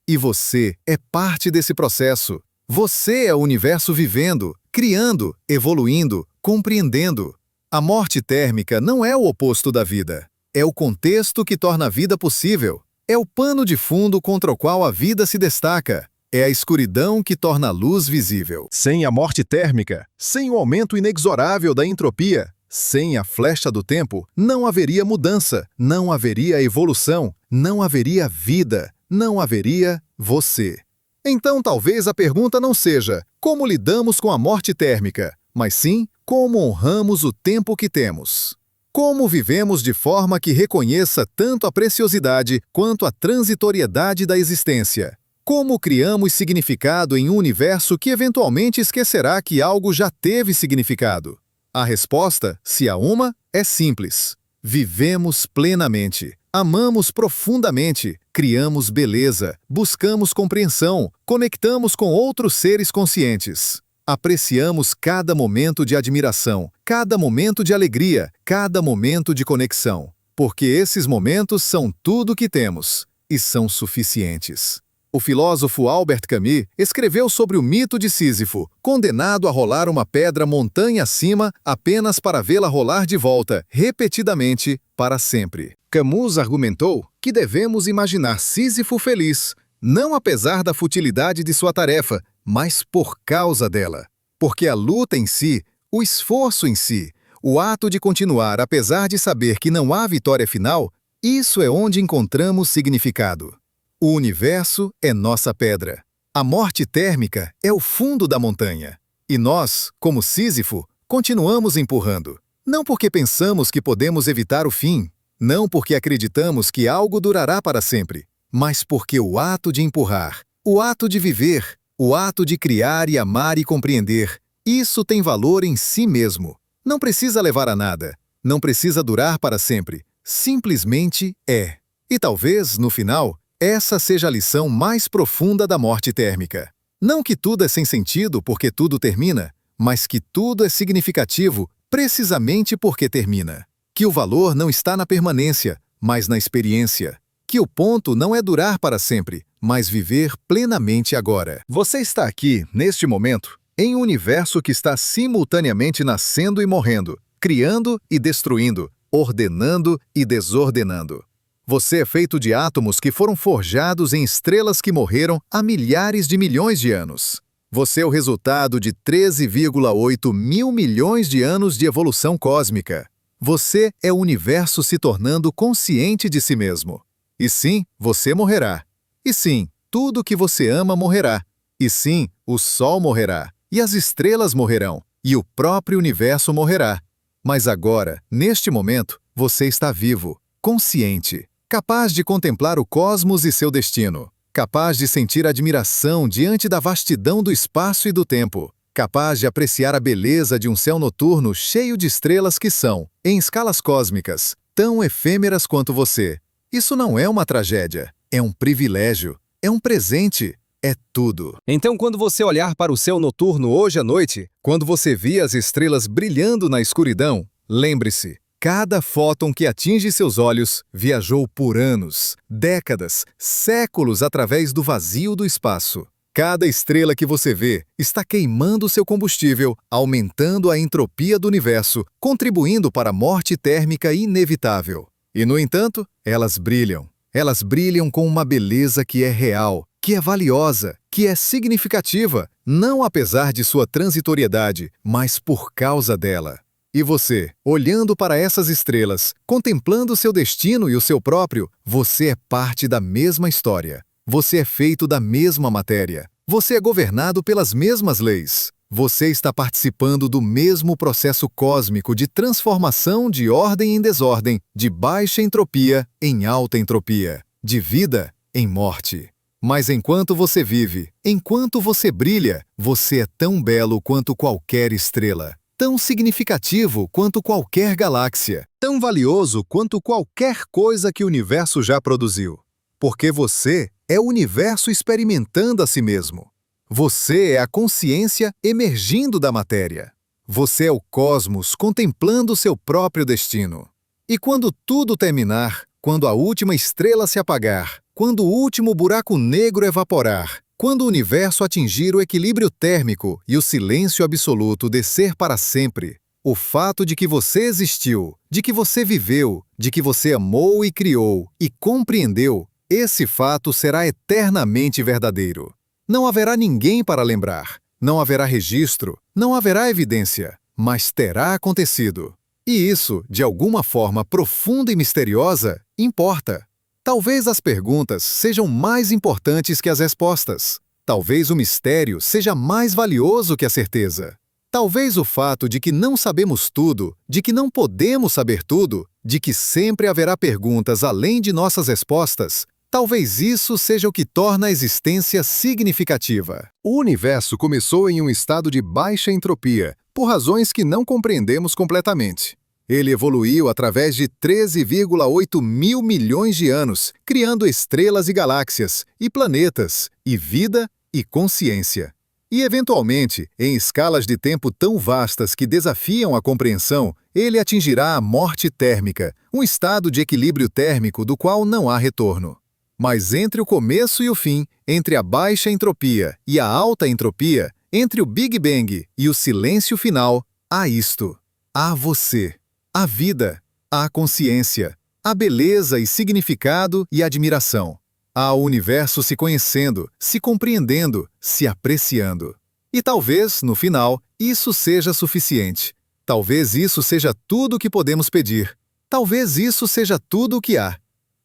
E você é parte desse processo. Você é o universo vivendo, criando, evoluindo, compreendendo. A morte térmica não é o oposto da vida. É o contexto que torna a vida possível. É o pano de fundo contra o qual a vida se destaca. É a escuridão que torna a luz visível. Sem a morte térmica, sem o aumento inexorável da entropia, sem a flecha do tempo, não haveria mudança, não haveria evolução, não haveria vida. Não haveria você. Então talvez a pergunta não seja como lidamos com a morte térmica, mas sim como honramos o tempo que temos. Como vivemos de forma que reconheça tanto a preciosidade quanto a transitoriedade da existência. Como criamos significado em um universo que eventualmente esquecerá que algo já teve significado. A resposta, se há uma, é simples. Vivemos plenamente. Amamos profundamente, criamos beleza, buscamos compreensão, conectamos com outros seres conscientes. Apreciamos cada momento de admiração, cada momento de alegria, cada momento de conexão. Porque esses momentos são tudo que temos e são suficientes. O filósofo Albert Camus escreveu sobre o mito de Sísifo, condenado a rolar uma pedra montanha acima apenas para vê-la rolar de volta, repetidamente, para sempre. Camus argumentou que devemos imaginar Sísifo feliz, não apesar da futilidade de sua tarefa, mas por causa dela. Porque a luta em si, o esforço em si, o ato de continuar apesar de saber que não há vitória final, isso é onde encontramos significado. O universo é nossa pedra. A morte térmica é o fundo da montanha. E nós, como Sísifo, continuamos empurrando. Não porque pensamos que podemos evitar o fim, não porque acreditamos que algo durará para sempre, mas porque o ato de empurrar, o ato de viver, o ato de criar e amar e compreender, isso tem valor em si mesmo. Não precisa levar a nada, não precisa durar para sempre, simplesmente é. E talvez, no final, essa seja a lição mais profunda da morte térmica. Não que tudo é sem sentido porque tudo termina, mas que tudo é significativo precisamente porque termina. Que o valor não está na permanência, mas na experiência. Que o ponto não é durar para sempre, mas viver plenamente agora. Você está aqui, neste momento, em um universo que está simultaneamente nascendo e morrendo, criando e destruindo, ordenando e desordenando. Você é feito de átomos que foram forjados em estrelas que morreram há milhares de milhões de anos. Você é o resultado de 13,8 mil milhões de anos de evolução cósmica. Você é o universo se tornando consciente de si mesmo. E sim, você morrerá. E sim, tudo que você ama morrerá. E sim, o Sol morrerá. E as estrelas morrerão. E o próprio universo morrerá. Mas agora, neste momento, você está vivo, consciente, capaz de contemplar o cosmos e seu destino, capaz de sentir admiração diante da vastidão do espaço e do tempo, capaz de apreciar a beleza de um céu noturno cheio de estrelas que são, em escalas cósmicas, tão efêmeras quanto você. Isso não é uma tragédia, é um privilégio, é um presente, é tudo. Então, quando você olhar para o céu noturno hoje à noite, quando você vir as estrelas brilhando na escuridão, lembre-se, cada fóton que atinge seus olhos viajou por anos, décadas, séculos através do vazio do espaço. Cada estrela que você vê está queimando seu combustível, aumentando a entropia do universo, contribuindo para a morte térmica inevitável. E, no entanto, elas brilham. Elas brilham com uma beleza que é real, que é valiosa, que é significativa, não apesar de sua transitoriedade, mas por causa dela. E você, olhando para essas estrelas, contemplando seu destino e o seu próprio, você é parte da mesma história. Você é feito da mesma matéria. Você é governado pelas mesmas leis. Você está participando do mesmo processo cósmico de transformação de ordem em desordem, de baixa entropia em alta entropia, de vida em morte. Mas enquanto você vive, enquanto você brilha, você é tão belo quanto qualquer estrela, tão significativo quanto qualquer galáxia, tão valioso quanto qualquer coisa que o universo já produziu. Porque você é o universo experimentando a si mesmo. Você é a consciência emergindo da matéria. Você é o cosmos contemplando seu próprio destino. E quando tudo terminar, quando a última estrela se apagar, quando o último buraco negro evaporar, quando o universo atingir o equilíbrio térmico e o silêncio absoluto descer para sempre, o fato de que você existiu, de que você viveu, de que você amou e criou e compreendeu, esse fato será eternamente verdadeiro. Não haverá ninguém para lembrar, não haverá registro, não haverá evidência, mas terá acontecido. E isso, de alguma forma profunda e misteriosa, importa. Talvez as perguntas sejam mais importantes que as respostas. Talvez o mistério seja mais valioso que a certeza. Talvez o fato de que não sabemos tudo, de que não podemos saber tudo, de que sempre haverá perguntas além de nossas respostas, talvez isso seja o que torna a existência significativa. O universo começou em um estado de baixa entropia, por razões que não compreendemos completamente. Ele evoluiu através de 13,8 mil milhões de anos, criando estrelas e galáxias, e planetas, e vida e consciência. E, eventualmente, em escalas de tempo tão vastas que desafiam a compreensão, ele atingirá a morte térmica, um estado de equilíbrio térmico do qual não há retorno. Mas entre o começo e o fim, entre a baixa entropia e a alta entropia, entre o Big Bang e o silêncio final, há isto. Há você. A vida, a consciência, a beleza e significado e admiração. Há o universo se conhecendo, se compreendendo, se apreciando. E talvez, no final, isso seja suficiente. Talvez isso seja tudo o que podemos pedir. Talvez isso seja tudo o que há.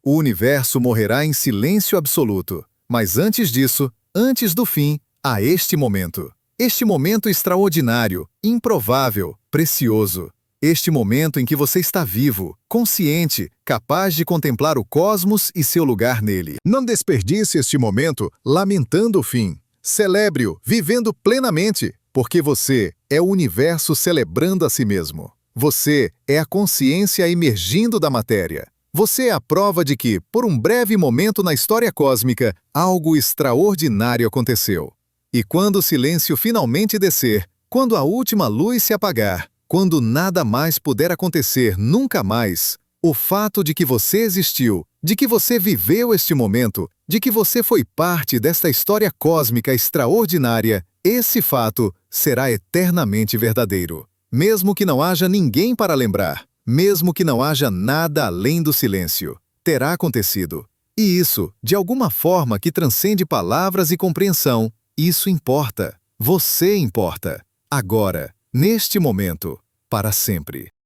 O universo morrerá em silêncio absoluto. Mas antes disso, antes do fim, há este momento. Este momento extraordinário, improvável, precioso. Este momento em que você está vivo, consciente, capaz de contemplar o cosmos e seu lugar nele. Não desperdice este momento lamentando o fim. Celebre-o, vivendo plenamente, porque você é o universo celebrando a si mesmo. Você é a consciência emergindo da matéria. Você é a prova de que, por um breve momento na história cósmica, algo extraordinário aconteceu. E quando o silêncio finalmente descer, quando a última luz se apagar, quando nada mais puder acontecer nunca mais, o fato de que você existiu, de que você viveu este momento, de que você foi parte desta história cósmica extraordinária, esse fato será eternamente verdadeiro. Mesmo que não haja ninguém para lembrar, Mesmo que não haja nada além do silêncio, terá acontecido. E isso, de alguma forma que transcende palavras e compreensão, isso importa. Você importa. Agora, neste momento, para sempre.